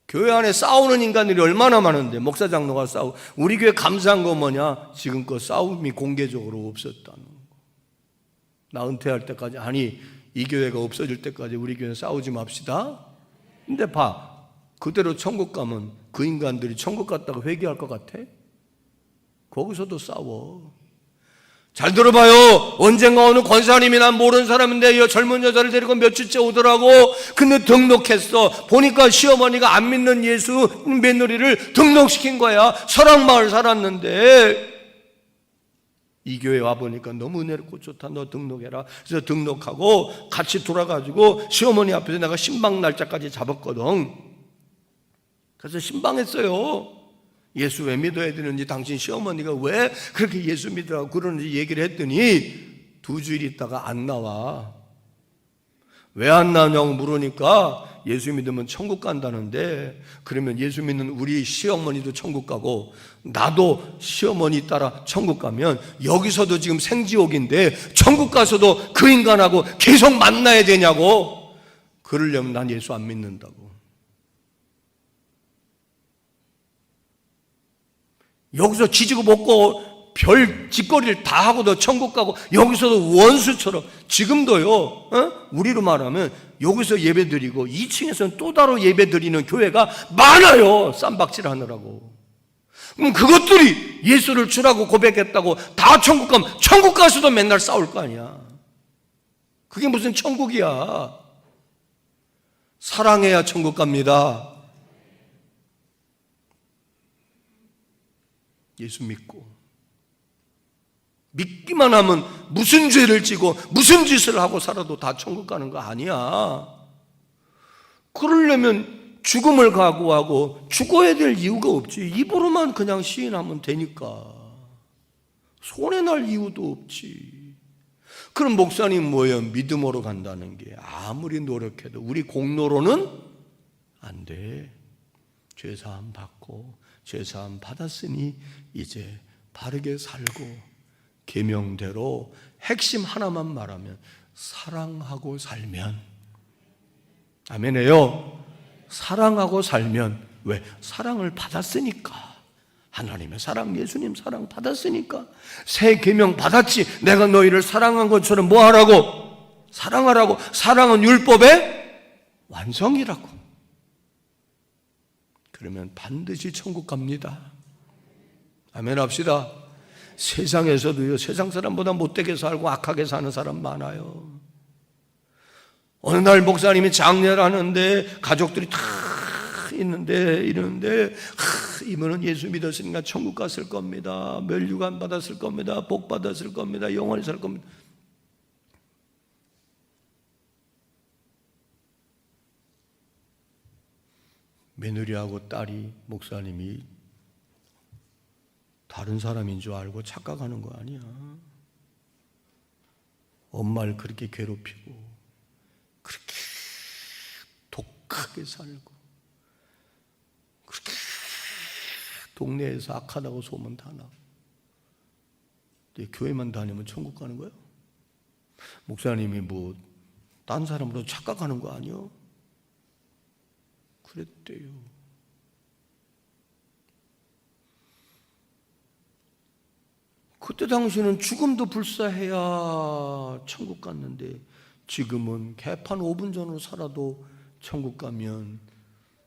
교회 안에 싸우는 인간들이 얼마나 많은데 목사 장로가 싸우고. 우리 교회 감사한 거 뭐냐? 지금껏 싸움이 공개적으로 없었다는 거. 나 은퇴할 때까지, 아니 이 교회가 없어질 때까지 우리 교회는 싸우지 맙시다. 근데 봐, 그대로 천국 가면 그 인간들이 천국 갔다가 회개할 것 같아? 거기서도 싸워. 잘 들어봐요. 언젠가 어느 권사님이 난 모르는 사람인데 젊은 여자를 데리고 몇 주째 오더라고. 근데 등록했어. 보니까 시어머니가 안 믿는 예수 며느리를 등록시킨 거야. 설악마을 살았는데 이 교회 와보니까 너무 은혜롭고 좋다. 너 등록해라. 그래서 등록하고 같이 돌아가지고 시어머니 앞에서 내가 신방 날짜까지 잡았거든. 그래서 신방했어요. 예수 왜 믿어야 되는지, 당신 시어머니가 왜 그렇게 예수 믿으라고 그러는지 얘기를 했더니 2주일 있다가 안 나와. 왜 안 나오냐고 물으니까 예수 믿으면 천국 간다는데, 그러면 예수 믿는 우리 시어머니도 천국 가고 나도 시어머니 따라 천국 가면 여기서도 지금 생지옥인데 천국 가서도 그 인간하고 계속 만나야 되냐고. 그러려면 난 예수 안 믿는다고. 여기서 지지고 먹고 별 짓거리를 다 하고도 천국 가고 여기서도 원수처럼. 지금도요, 우리로 말하면 여기서 예배 드리고 2층에서는 또 따로 예배 드리는 교회가 많아요. 쌈박질 하느라고. 그럼 그것들이 예수를 주라고 고백했다고 다 천국 가면 천국 가서도 맨날 싸울 거 아니야. 그게 무슨 천국이야. 사랑해야 천국 갑니다. 예수 믿고 믿기만 하면 무슨 죄를 지고 무슨 짓을 하고 살아도 다 천국 가는 거 아니야. 그러려면 죽음을 각오하고 죽어야 될 이유가 없지. 입으로만 그냥 시인하면 되니까. 손해날 이유도 없지. 그럼 목사님 뭐예요? 믿음으로 간다는 게 아무리 노력해도 우리 공로로는 안 돼. 죄사함 받고 죄사함 받았으니 이제 바르게 살고 계명대로 핵심 하나만 말하면 사랑하고 살면 아멘해요. 사랑하고 살면, 왜? 사랑을 받았으니까. 하나님의 사랑, 예수님 사랑 받았으니까. 새 계명 받았지. 내가 너희를 사랑한 것처럼 뭐 하라고? 사랑하라고. 사랑은 율법의 완성이라고. 그러면 반드시 천국 갑니다. 아멘 합시다. 세상에서도요, 세상 사람보다 못되게 살고 악하게 사는 사람 많아요. 어느 날 목사님이 장례를 하는데 가족들이 다 이러는데 이분은 예수 믿었으니까 천국 갔을 겁니다. 멸류관 받았을 겁니다. 복 받았을 겁니다. 영원히 살 겁니다. 며느리하고 딸이 목사님이 다른 사람인 줄 알고 착각하는 거 아니야. 엄마를 그렇게 괴롭히고 그렇게 독하게 살고 그렇게 동네에서 악하다고 소문 다 나. 근데 교회만 다니면 천국 가는 거야? 목사님이 뭐 딴 사람으로 착각하는 거 아니야? 그랬대요. 그때 당시에는 죽음도 불사해야 천국 갔는데 지금은 개판 5분 전으로 살아도 천국 가면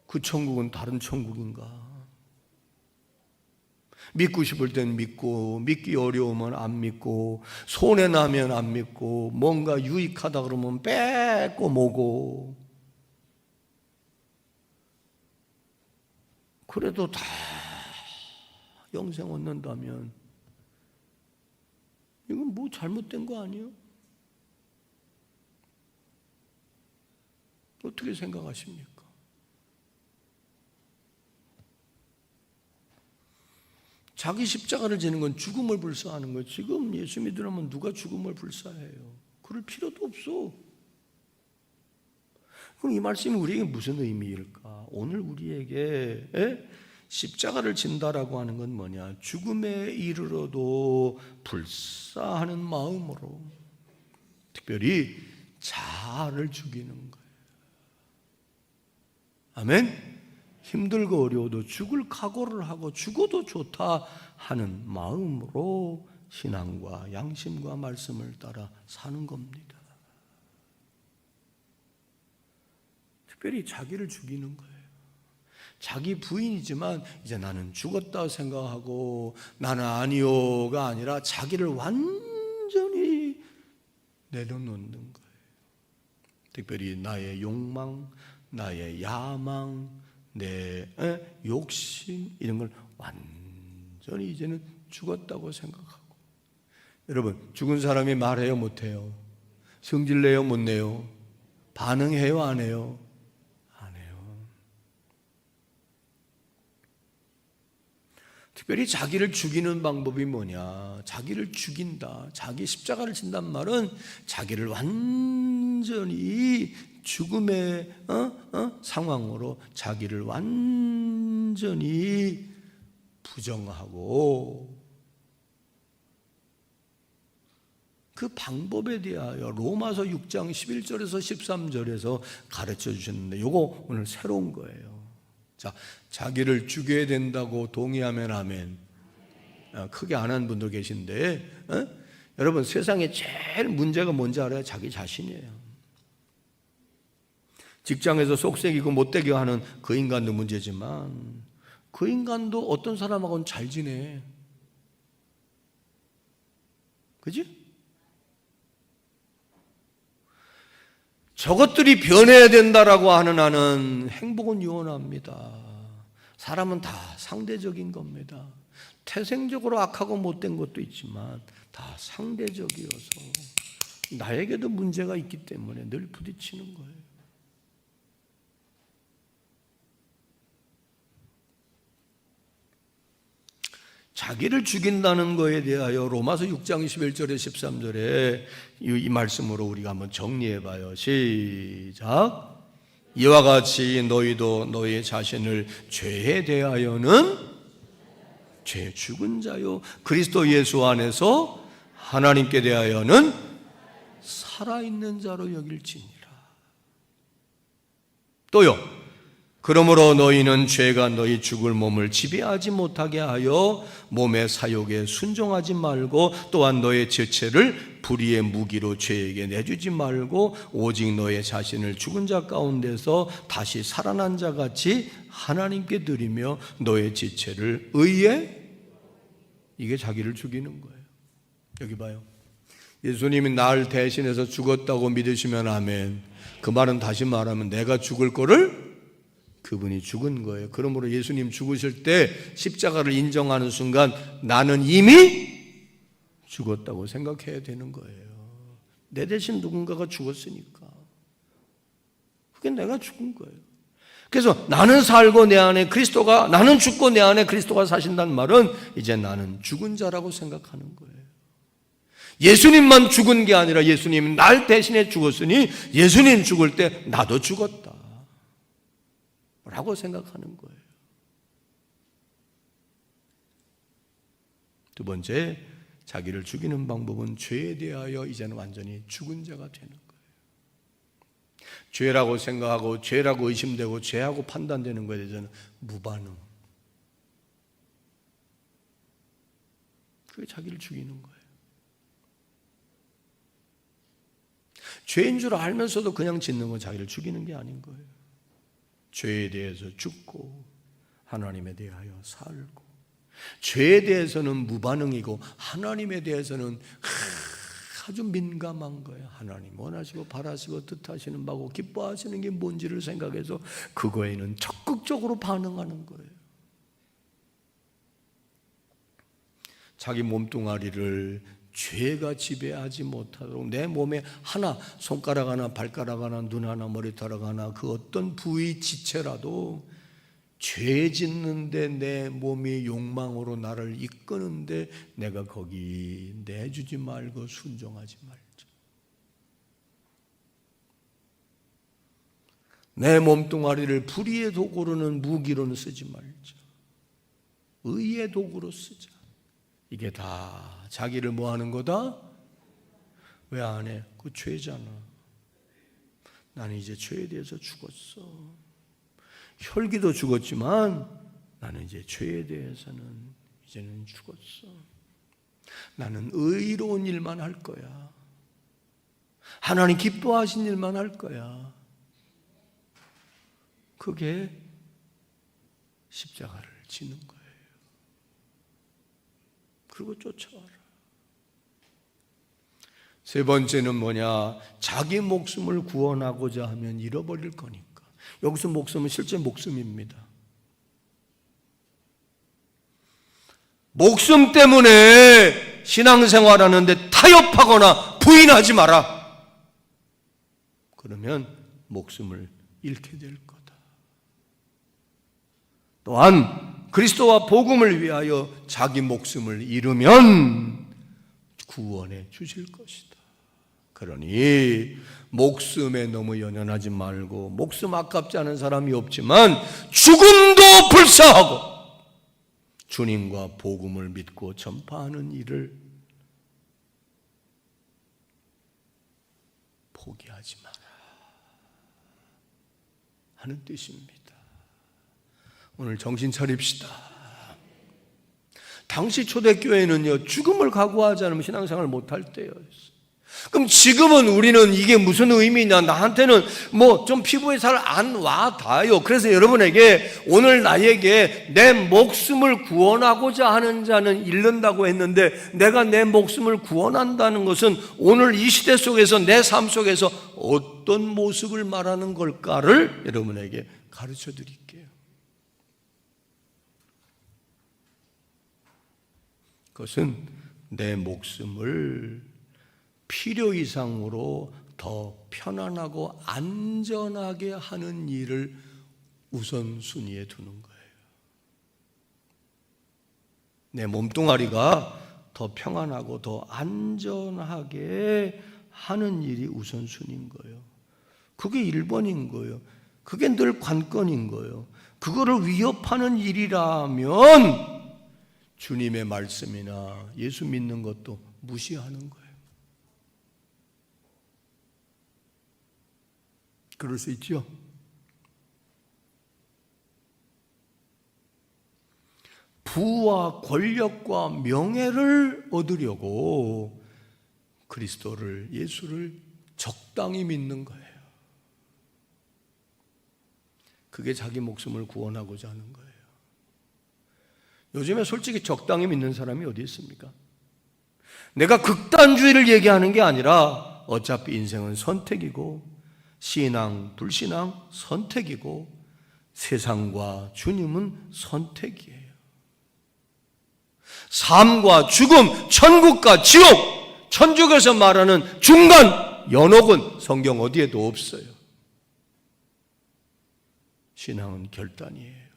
그 천국은 다른 천국인가? 믿고 싶을 땐 믿고, 믿기 어려우면 안 믿고, 손해나면 안 믿고, 뭔가 유익하다 그러면 뺏고 모고. 그래도 다 영생 얻는다면 이건 뭐 잘못된 거 아니에요? 어떻게 생각하십니까? 자기 십자가를 지는 건 죽음을 불사하는 거예요. 지금 예수 믿으려면 누가 죽음을 불사해요? 그럴 필요도 없어. 그럼 이 말씀이 우리에게 무슨 의미일까? 오늘 우리에게 십자가를 진다라고 하는 건 뭐냐? 죽음에 이르러도 불사하는 마음으로 특별히 자아를 죽이는 거예요. 아멘? 힘들고 어려워도 죽을 각오를 하고 죽어도 좋다 하는 마음으로 신앙과 양심과 말씀을 따라 사는 겁니다. 특별히 자기를 죽이는 거예요. 자기 부인이지만 이제 나는 죽었다 생각하고 나는 아니요가 아니라 자기를 완전히 내려놓는 거예요. 특별히 나의 욕망, 나의 야망, 내 욕심 이런 걸 완전히 이제는 죽었다고 생각하고. 여러분, 죽은 사람이 말해요 못해요? 성질 내요 못 내요? 반응해요 안 해요? 안 해요. 특별히 자기를 죽이는 방법이 뭐냐? 자기를 죽인다, 자기 십자가를 진단 말은 자기를 완전히 죽음의 상황으로 자기를 완전히 부정하고 그 방법에 대하여 로마서 6장 11절에서 13절에서 가르쳐 주셨는데 이거 오늘 새로운 거예요. 자, 자기를 죽여야 된다고 동의하면 아멘. 크게 안 한 분도 계신데 여러분, 세상에 제일 문제가 뭔지 알아요? 자기 자신이에요. 직장에서 속색이고 못되게 하는 그 인간도 문제지만 그 인간도 어떤 사람하고는 잘 지내. 그지? 저것들이 변해야 된다라고 하는 한은 행복은 유언합니다. 사람은 다 상대적인 겁니다. 태생적으로 악하고 못된 것도 있지만 다 상대적이어서 나에게도 문제가 있기 때문에 늘 부딪히는 거예요. 자기를 죽인다는 것에 대하여 로마서 6장 11절에 13절에 이 말씀으로 우리가 한번 정리해 봐요. 시작. 이와 같이 너희도 너희 자신을 죄에 대하여는 죄 죽은 자요 그리스도 예수 안에서 하나님께 대하여는 살아있는 자로 여길지니라. 또요, 그러므로 너희는 죄가 너희 죽을 몸을 지배하지 못하게 하여 몸의 사욕에 순종하지 말고, 또한 너의 지체를 불의의 무기로 죄에게 내주지 말고, 오직 너의 자신을 죽은 자 가운데서 다시 살아난 자 같이 하나님께 드리며 너의 지체를 의에, 이게 자기를 죽이는 거예요. 여기 봐요. 예수님이 나를 대신해서 죽었다고 믿으시면 아멘. 그 말은 다시 말하면 내가 죽을 거를 그분이 죽은 거예요. 그러므로 예수님 죽으실 때 십자가를 인정하는 순간 나는 이미 죽었다고 생각해야 되는 거예요. 내 대신 누군가가 죽었으니까. 그게 내가 죽은 거예요. 그래서 나는 살고 내 안에 그리스도가, 나는 죽고 내 안에 그리스도가 사신다는 말은 이제 나는 죽은 자라고 생각하는 거예요. 예수님만 죽은 게 아니라 예수님 날 대신에 죽었으니 예수님 죽을 때 나도 죽었다 라고 생각하는 거예요. 두 번째, 자기를 죽이는 방법은 죄에 대하여 이제는 완전히 죽은 자가 되는 거예요. 죄라고 생각하고 죄라고 의심되고 죄하고 판단되는 것에 대해서는 무반응. 그게 자기를 죽이는 거예요. 죄인 줄 알면서도 그냥 짓는 건 자기를 죽이는 게 아닌 거예요. 죄에 대해서 죽고 하나님에 대하여 살고, 죄에 대해서는 무반응이고 하나님에 대해서는 아주 민감한 거예요. 하나님 원하시고 바라시고 뜻하시는 바고 기뻐하시는 게 뭔지를 생각해서 그거에는 적극적으로 반응하는 거예요. 자기 몸뚱아리를 죄가 지배하지 못하도록 내 몸에 하나, 손가락 하나, 발가락 하나, 눈 하나, 머리카락 하나, 그 어떤 부위 지체라도 죄 짓는데 내 몸이 욕망으로 나를 이끄는데 내가 거기 내주지 말고 순종하지 말자. 내 몸뚱아리를 불의의 도구로는, 무기로는 쓰지 말자. 의의 도구로 쓰자. 이게 다 자기를 뭐 하는 거다? 왜 안 해? 그 죄잖아. 나는 이제 죄에 대해서 죽었어. 혈기도 죽었지만 나는 이제 죄에 대해서는 이제는 죽었어. 나는 의로운 일만 할 거야. 하나님 기뻐하신 일만 할 거야. 그게 십자가를 지는 거예요. 그리고 쫓아와라. 세 번째는 뭐냐? 자기 목숨을 구원하고자 하면 잃어버릴 거니까. 여기서 목숨은 실제 목숨입니다. 목숨 때문에 신앙생활하는데 타협하거나 부인하지 마라. 그러면 목숨을 잃게 될 거다. 또한 그리스도와 복음을 위하여 자기 목숨을 잃으면 구원해 주실 것이다. 그러니 목숨에 너무 연연하지 말고, 목숨 아깝지 않은 사람이 없지만 죽음도 불사하고 주님과 복음을 믿고 전파하는 일을 포기하지 마라 하는 뜻입니다. 오늘 정신 차립시다. 당시 초대교회는요, 죽음을 각오하지 않으면 신앙생활을 못할 때였어요. 그럼 지금은 우리는 이게 무슨 의미냐? 나한테는 뭐 좀 피부에 잘 안 와 닿아요. 그래서 여러분에게 오늘 나에게 내 목숨을 구원하고자 하는 자는 잃는다고 했는데, 내가 내 목숨을 구원한다는 것은 오늘 이 시대 속에서 내 삶 속에서 어떤 모습을 말하는 걸까를 여러분에게 가르쳐 드릴게요. 그것은 내 목숨을 필요 이상으로 더 편안하고 안전하게 하는 일을 우선순위에 두는 거예요. 내 몸뚱아리가 더 평안하고 더 안전하게 하는 일이 우선순위인 거예요. 그게 1번인 거예요. 그게 늘 관건인 거예요. 그거를 위협하는 일이라면 주님의 말씀이나 예수 믿는 것도 무시하는 거예요. 그럴 수 있죠. 부와 권력과 명예를 얻으려고 그리스도를, 예수를 적당히 믿는 거예요. 그게 자기 목숨을 구원하고자 하는 거예요. 요즘에 솔직히 적당히 믿는 사람이 어디 있습니까? 내가 극단주의를 얘기하는 게 아니라 어차피 인생은 선택이고 신앙, 불신앙 선택이고 세상과 주님은 선택이에요. 삶과 죽음, 천국과 지옥, 천주교에서 말하는 중간 연옥은 성경 어디에도 없어요. 신앙은 결단이에요.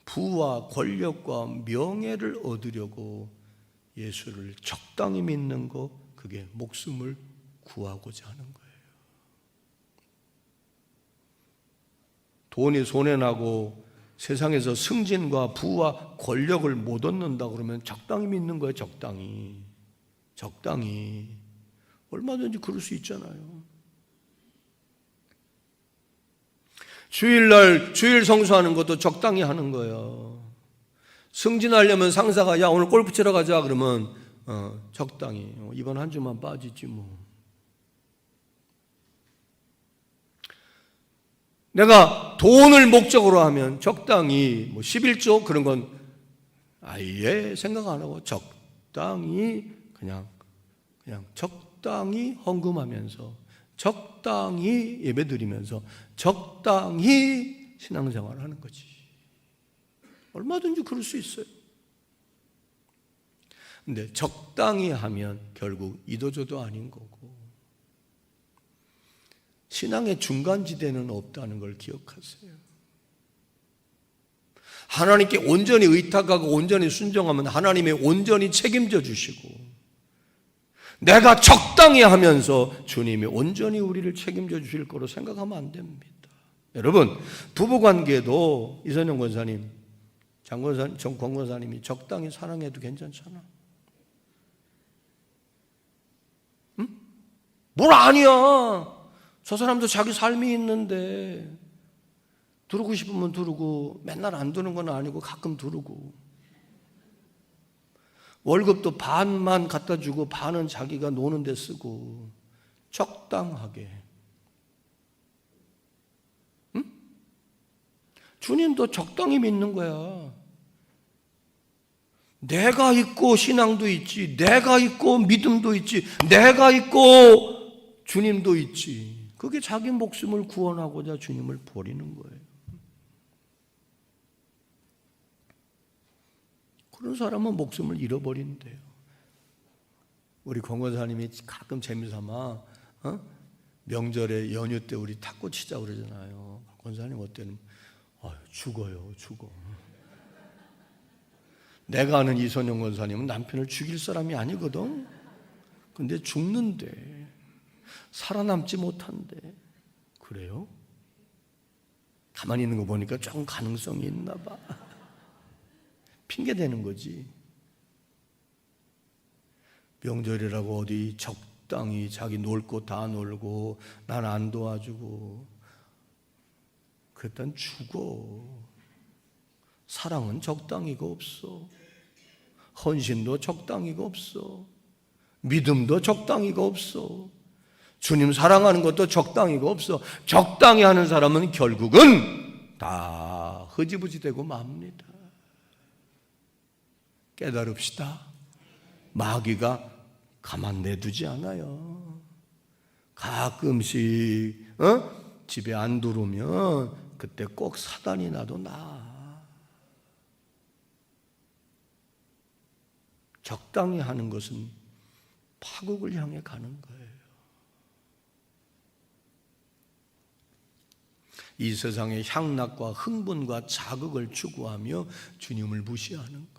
부와 권력과 명예를 얻으려고 예수를 적당히 믿는 거, 그게 목숨을 구하고자 하는 거예요. 돈이 손해나고 세상에서 승진과 부와 권력을 못 얻는다 그러면 적당히 믿는 거예요. 적당히 얼마든지 그럴 수 있잖아요. 주일날 주일 성수하는 것도 적당히 하는 거예요. 승진하려면 상사가 야 오늘 골프 치러 가자 그러면 적당히 이번 한 주만 빠지지 뭐. 내가 돈을 목적으로 하면 적당히 11조 그런 건 아예 생각 안 하고 적당히 그냥 적당히 헌금하면서 적당히 예배드리면서 적당히 신앙생활을 하는 거지. 얼마든지 그럴 수 있어요. 근데 적당히 하면 결국 이도저도 아닌 거고 신앙의 중간지대는 없다는 걸 기억하세요. 하나님께 온전히 의탁하고 온전히 순종하면 하나님이 온전히 책임져 주시고 내가 적당히 하면서 주님이 온전히 우리를 책임져 주실 거로 생각하면 안 됩니다. 여러분 부부관계도 이선영 권사님, 정 권사님이 적당히 사랑해도 괜찮잖아. 응? 뭘 아니야. 저 사람도 자기 삶이 있는데 두르고 싶으면 두르고 맨날 안 두는 건 아니고 가끔 두르고 월급도 반만 갖다 주고 반은 자기가 노는 데 쓰고 적당하게. 응? 주님도 적당히 믿는 거야. 내가 있고 신앙도 있지, 내가 있고 믿음도 있지, 내가 있고 주님도 있지. 그게 자기 목숨을 구원하고자 주님을 버리는 거예요. 그런 사람은 목숨을 잃어버린대요. 우리 권권사님이 가끔 재미삼아 명절에 연휴 때 우리 탁구 치자 그러잖아요. 권사님 어때는 죽어요. 내가 아는 이선영 권사님은 남편을 죽일 사람이 아니거든. 근데 죽는데 살아남지 못한대. 그래요? 가만히 있는 거 보니까 조금 가능성이 있나 봐. 핑계 대는 거지. 명절이라고 어디 적당히 자기 놀 거 다 놀고 난 안 도와주고 그랬단 죽어. 사랑은 적당히가 없어. 헌신도 적당히가 없어. 믿음도 적당히가 없어. 주님 사랑하는 것도 적당히가 없어. 적당히 하는 사람은 결국은 다 흐지부지 되고 맙니다. 깨달읍시다. 마귀가 가만 내두지 않아요. 가끔씩 집에 안 들어오면 그때 꼭 사단이 나도 나. 적당히 하는 것은 파국을 향해 가는 거예요. 이 세상의 향락과 흥분과 자극을 추구하며 주님을 무시하는 거예요.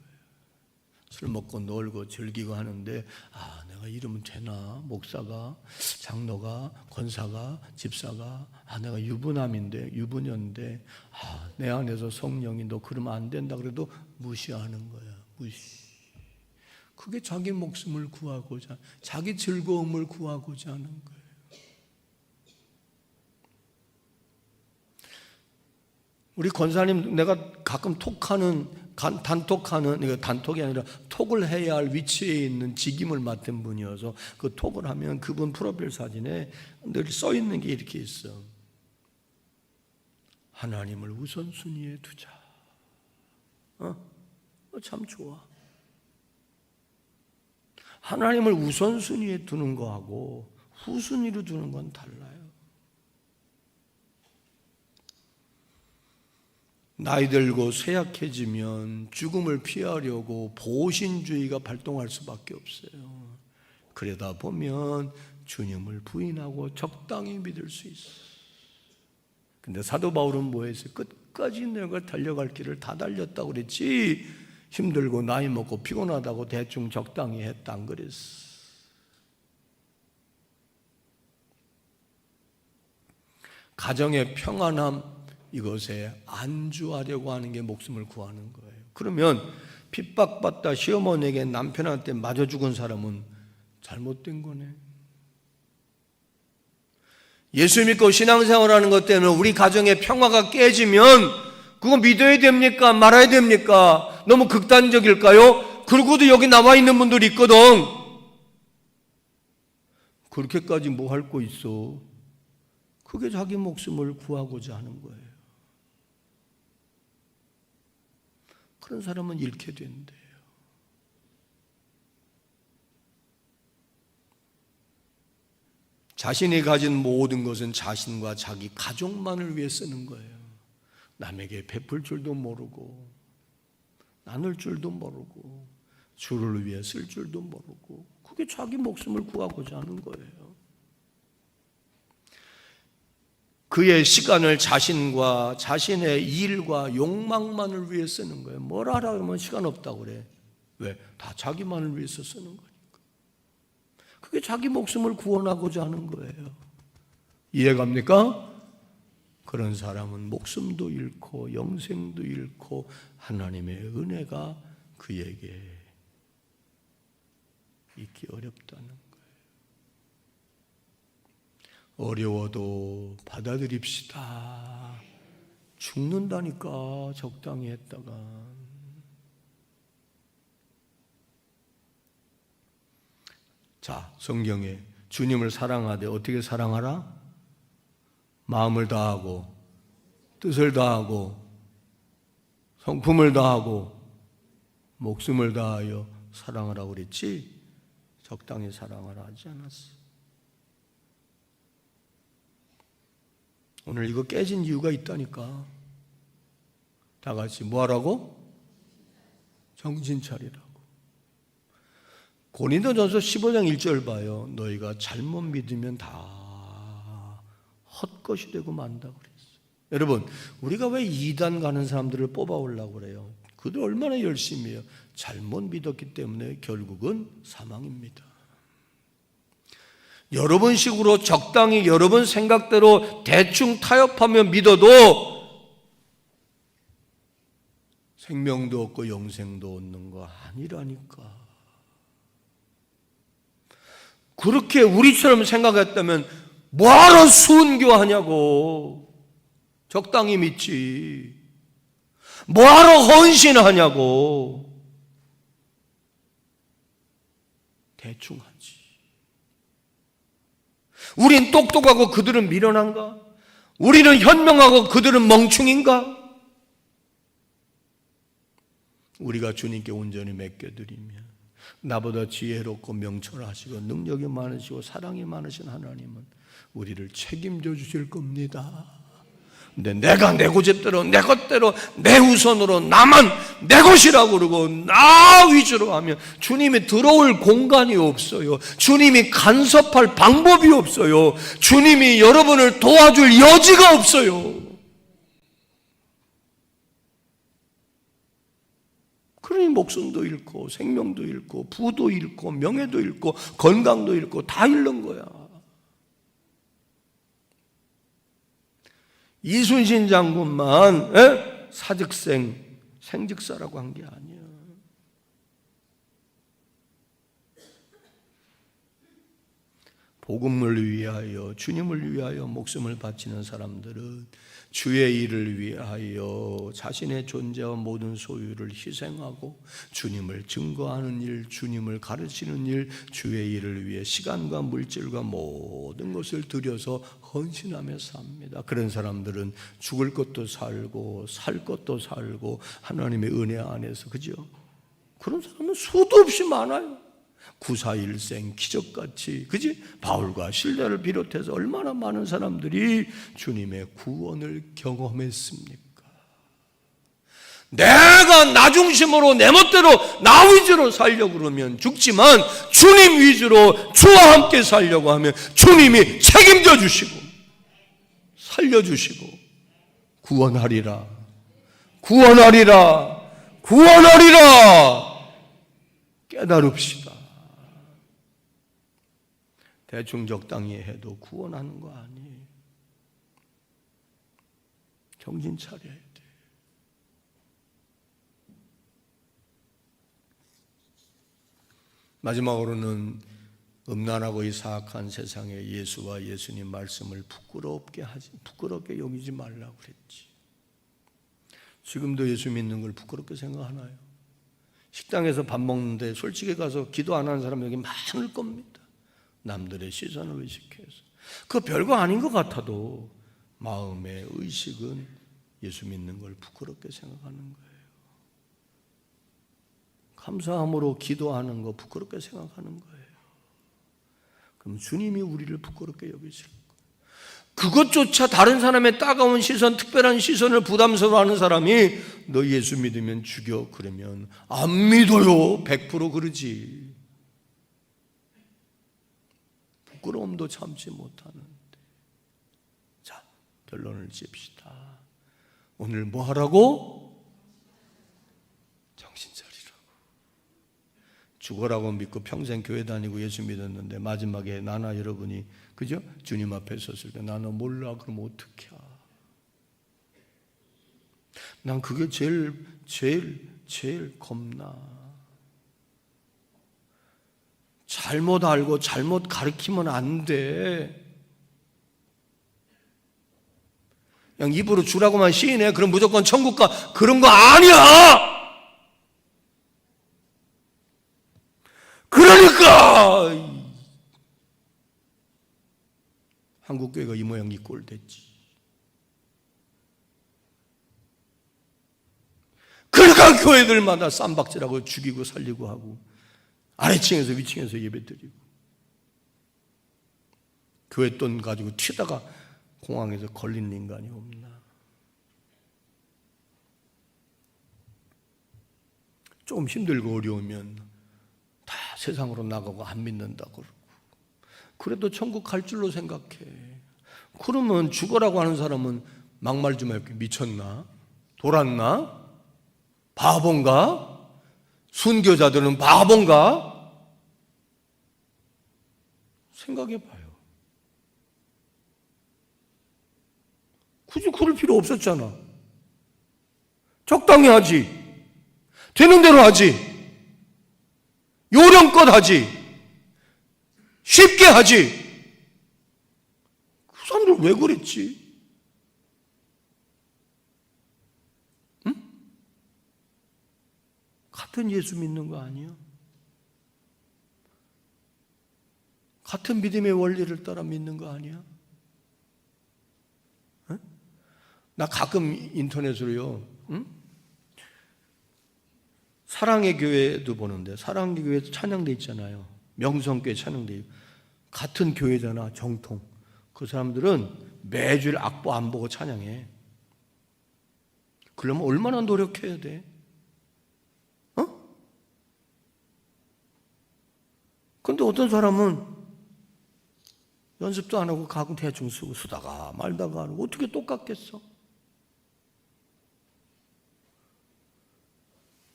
술 먹고 놀고 즐기고 하는데 내가 이러면 되나? 목사가, 장로가, 권사가, 집사가 내가 유부녀인데 내 안에서 성령이 너 그러면 안 된다 그래도 무시하는 거야. 무시. 그게 자기 목숨을 구하고자, 자기 즐거움을 구하고자 하는 거예요. 우리 권사님 내가 가끔 단톡하는, 이거 단톡이 아니라 톡을 해야 할 위치에 있는 직임을 맡은 분이어서 그 톡을 하면 그분 프로필 사진에 늘 써 있는 게 이렇게 있어. 하나님을 우선순위에 두자. 참 좋아. 하나님을 우선순위에 두는 거하고 후순위로 두는 건 달라요. 나이 들고 쇠약해지면 죽음을 피하려고 보신주의가 발동할 수밖에 없어요. 그러다 보면 주님을 부인하고 적당히 믿을 수 있어. 근데 사도 바울은 뭐 했어요? 끝까지 내가 달려갈 길을 다 달렸다고 그랬지, 힘들고 나이 먹고 피곤하다고 대충 적당히 했다 안 그랬어. 가정의 평안함, 이것에 안주하려고 하는 게 목숨을 구하는 거예요. 그러면 핍박받다 시어머니에게 남편한테 맞아 죽은 사람은 잘못된 거네. 예수 믿고 신앙생활하는 것 때문에 우리 가정의 평화가 깨지면 그거 믿어야 됩니까? 말아야 됩니까? 너무 극단적일까요? 그러고도 여기 나와 있는 분들이 있거든. 그렇게까지 뭐 할 거 있어? 그게 자기 목숨을 구하고자 하는 거예요. 그런 사람은 잃게 된대요. 자신이 가진 모든 것은 자신과 자기 가족만을 위해 쓰는 거예요. 남에게 베풀 줄도 모르고 나눌 줄도 모르고 주를 위해 쓸 줄도 모르고, 그게 자기 목숨을 구하고자 하는 거예요. 그의 시간을 자신과 자신의 일과 욕망만을 위해 쓰는 거예요. 뭘 하라 그러면 시간 없다고 그래. 왜? 다 자기만을 위해서 쓰는 거니까. 그게 자기 목숨을 구원하고자 하는 거예요. 이해갑니까? 그런 사람은 목숨도 잃고 영생도 잃고 하나님의 은혜가 그에게 있기 어렵다는 거예요. 어려워도 받아들입시다. 죽는다니까 적당히 했다가. 자, 성경에 주님을 사랑하되 어떻게 사랑하라? 마음을 다하고 뜻을 다하고 성품을 다하고 목숨을 다하여 사랑하라고 그랬지, 적당히 사랑하라 하지 않았어. 오늘 이거 깨진 이유가 있다니까. 다 같이 뭐 하라고? 정신 차리라고. 고린도전서 15장 1절 봐요. 너희가 잘못 믿으면 다 헛것이 되고 만다 그랬어요. 여러분, 우리가 왜 이단 가는 사람들을 뽑아오려고 그래요? 그들 얼마나 열심히 해요. 잘못 믿었기 때문에 결국은 사망입니다. 여러분 식으로 적당히 여러분 생각대로 대충 타협하며 믿어도 생명도 없고 영생도 얻는 거 아니라니까. 그렇게 우리처럼 생각했다면 뭐하러 순교하냐고. 적당히 믿지. 뭐하러 헌신하냐고. 대충 하지. 우린 똑똑하고 그들은 미련한가? 우리는 현명하고 그들은 멍충인가? 우리가 주님께 온전히 맡겨드리면 나보다 지혜롭고 명철하시고 능력이 많으시고 사랑이 많으신 하나님은 우리를 책임져 주실 겁니다. 근데 내가 내 고집대로 내 것대로 내 우선으로 나만 내 것이라고 그러고 나 위주로 하면 주님이 들어올 공간이 없어요. 주님이 간섭할 방법이 없어요. 주님이 여러분을 도와줄 여지가 없어요. 그러니 목숨도 잃고 생명도 잃고 부도 잃고 명예도 잃고 건강도 잃고 다 잃는 거야. 이순신 장군만 사직생, 생직사라고 한 게 아니야. 복음을 위하여, 주님을 위하여 목숨을 바치는 사람들은 주의 일을 위하여 자신의 존재와 모든 소유를 희생하고 주님을 증거하는 일, 주님을 가르치는 일, 주의 일을 위해 시간과 물질과 모든 것을 들여서 헌신하며 삽니다. 그런 사람들은 죽을 것도 살고 살 것도 살고 하나님의 은혜 안에서, 그죠? 그런 사람은 수도 없이 많아요. 구사일생 기적같이, 그지? 바울과 실라를 비롯해서 얼마나 많은 사람들이 주님의 구원을 경험했습니까? 내가 나 중심으로 내 멋대로 나 위주로 살려고 그러면 죽지만 주님 위주로 주와 함께 살려고 하면 주님이 책임져 주시고 살려주시고 구원하리라, 구원하리라, 구원하리라. 깨달읍시다. 대충 적당히 해도 구원하는 거 아니에요. 정신 차려야 돼. 마지막으로는 음란하고 이 사악한 세상에 예수와 예수님 말씀을 부끄럽게 여기지 말라고 그랬지. 지금도 예수 믿는 걸 부끄럽게 생각하나요? 식당에서 밥 먹는데 솔직히 가서 기도 안 하는 사람 여기 많을 겁니다. 남들의 시선을 의식해서. 그거 별거 아닌 것 같아도 마음의 의식은 예수 믿는 걸 부끄럽게 생각하는 거예요. 감사함으로 기도하는 거 부끄럽게 생각하는 거예요. 그럼 주님이 우리를 부끄럽게 여기실 거예요. 그것조차 다른 사람의 따가운 시선, 특별한 시선을 부담스러워하는 사람이 너 예수 믿으면 죽여 그러면 안 믿어요. 100% 그러지. 부끄러움도 참지 못하는데. 자, 결론을 지읍시다. 오늘 뭐 하라고? 정신 차리라고. 죽어라고 믿고 평생 교회 다니고 예수 믿었는데 마지막에 나나 여러분이, 그죠? 주님 앞에 섰을 때 나는 몰라 그러면 어떡해? 난 그게 제일 겁나. 잘못 알고 잘못 가르치면 안 돼. 그냥 입으로 주라고만 시인해. 그럼 무조건 천국 가. 그런 거 아니야. 그러니까 한국교회가 이 모양 이 꼴 됐지. 그러니까 교회들마다 쌈박질하고 죽이고 살리고 하고 아래층에서 위층에서 예배드리고 교회 돈 가지고 튀다가 공항에서 걸린 인간이 없나. 조금 힘들고 어려우면 다 세상으로 나가고 안 믿는다고 그러고 그래도 천국 갈 줄로 생각해. 그러면 죽어라고 하는 사람은 막말 좀 해볼게. 미쳤나? 돌았나? 바본가? 순교자들은 바본가? 생각해봐요. 굳이 그럴 필요 없었잖아. 적당히 하지. 되는 대로 하지. 요령껏 하지. 쉽게 하지. 그 사람들 왜 그랬지? 같은 예수 믿는 거 아니야? 같은 믿음의 원리를 따라 믿는 거 아니야? 나 가끔 인터넷으로요, 사랑의 교회도 보는데 사랑의 교회도 찬양대 있잖아요. 명성교회 찬양대. 같은 교회잖아, 정통. 그 사람들은 매주일 악보 안 보고 찬양해. 그러면 얼마나 노력해야 돼? 근데 어떤 사람은 연습도 안 하고 가끔 대충 쓰고 쓰다가 말다가 하고 어떻게 똑같겠어?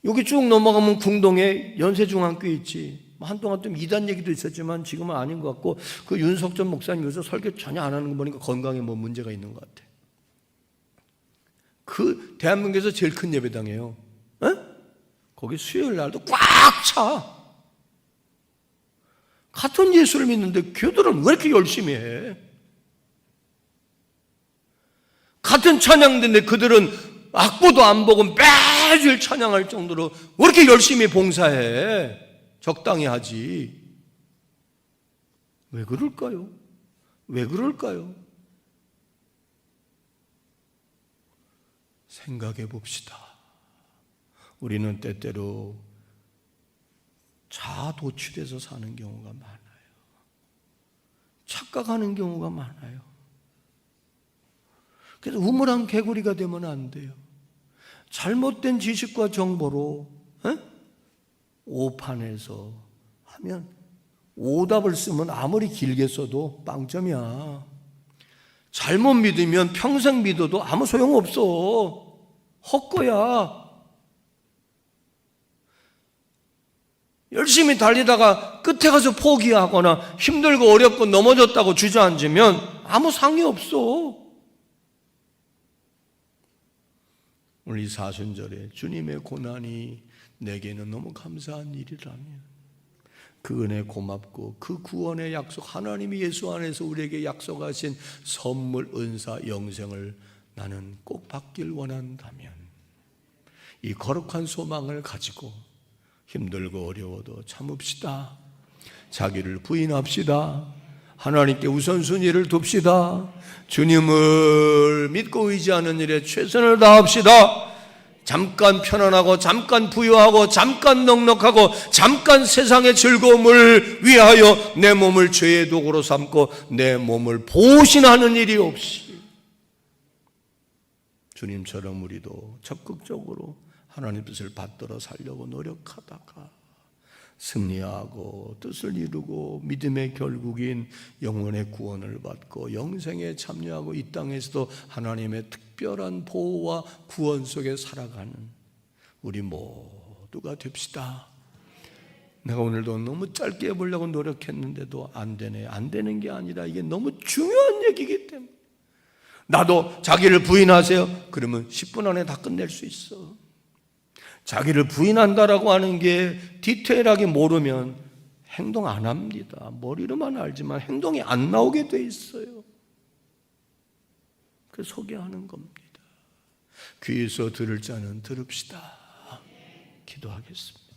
여기 쭉 넘어가면 궁동에 연세중앙교회 있지. 한동안 좀 이단 얘기도 있었지만 지금은 아닌 것 같고 그 윤석전 목사님 요새 설교 전혀 안 하는 거 보니까 건강에 뭐 문제가 있는 것 같아. 그 대한민국에서 제일 큰 예배당이에요. 거기 수요일 날도 꽉 차. 같은 예수를 믿는데 교들은 왜 이렇게 열심히 해? 같은 찬양인데 그들은 악보도 안 보고 매일 찬양할 정도로 왜 이렇게 열심히 봉사해? 적당히 하지. 왜 그럴까요? 왜 그럴까요? 생각해 봅시다. 우리는 때때로 자아도취돼서 사는 경우가 많아요. 착각하는 경우가 많아요. 그래서 우물한 개구리가 되면 안 돼요. 잘못된 지식과 정보로 오판해서 하면 오답을 쓰면 아무리 길게 써도 빵점이야. 잘못 믿으면 평생 믿어도 아무 소용없어. 헛거야. 열심히 달리다가 끝에 가서 포기하거나 힘들고 어렵고 넘어졌다고 주저앉으면 아무 상이 없어. 오늘 이 사순절에 주님의 고난이 내게는 너무 감사한 일이라면 그 은혜 고맙고 그 구원의 약속, 하나님이 예수 안에서 우리에게 약속하신 선물, 은사, 영생을 나는 꼭 받길 원한다면 이 거룩한 소망을 가지고 힘들고 어려워도 참읍시다. 자기를 부인합시다. 하나님께 우선순위를 둡시다. 주님을 믿고 의지하는 일에 최선을 다합시다. 잠깐 편안하고 잠깐 부유하고 잠깐 넉넉하고 잠깐 세상의 즐거움을 위하여 내 몸을 죄의 도구로 삼고 내 몸을 보신하는 일이 없이 주님처럼 우리도 적극적으로 하나님 뜻을 받들어 살려고 노력하다가 승리하고 뜻을 이루고 믿음의 결국인 영혼의 구원을 받고 영생에 참여하고 이 땅에서도 하나님의 특별한 보호와 구원 속에 살아가는 우리 모두가 됩시다. 내가 오늘도 너무 짧게 해보려고 노력했는데도 안 되네. 안 되는 게 아니라 이게 너무 중요한 얘기이기 때문에 나도 자기를 부인하세요. 그러면 10분 안에 다 끝낼 수 있어. 자기를 부인한다라고 하는 게 디테일하게 모르면 행동 안 합니다. 머리로만 알지만 행동이 안 나오게 돼 있어요. 그래서 소개하는 겁니다. 귀에서 들을 자는 들읍시다. 기도하겠습니다.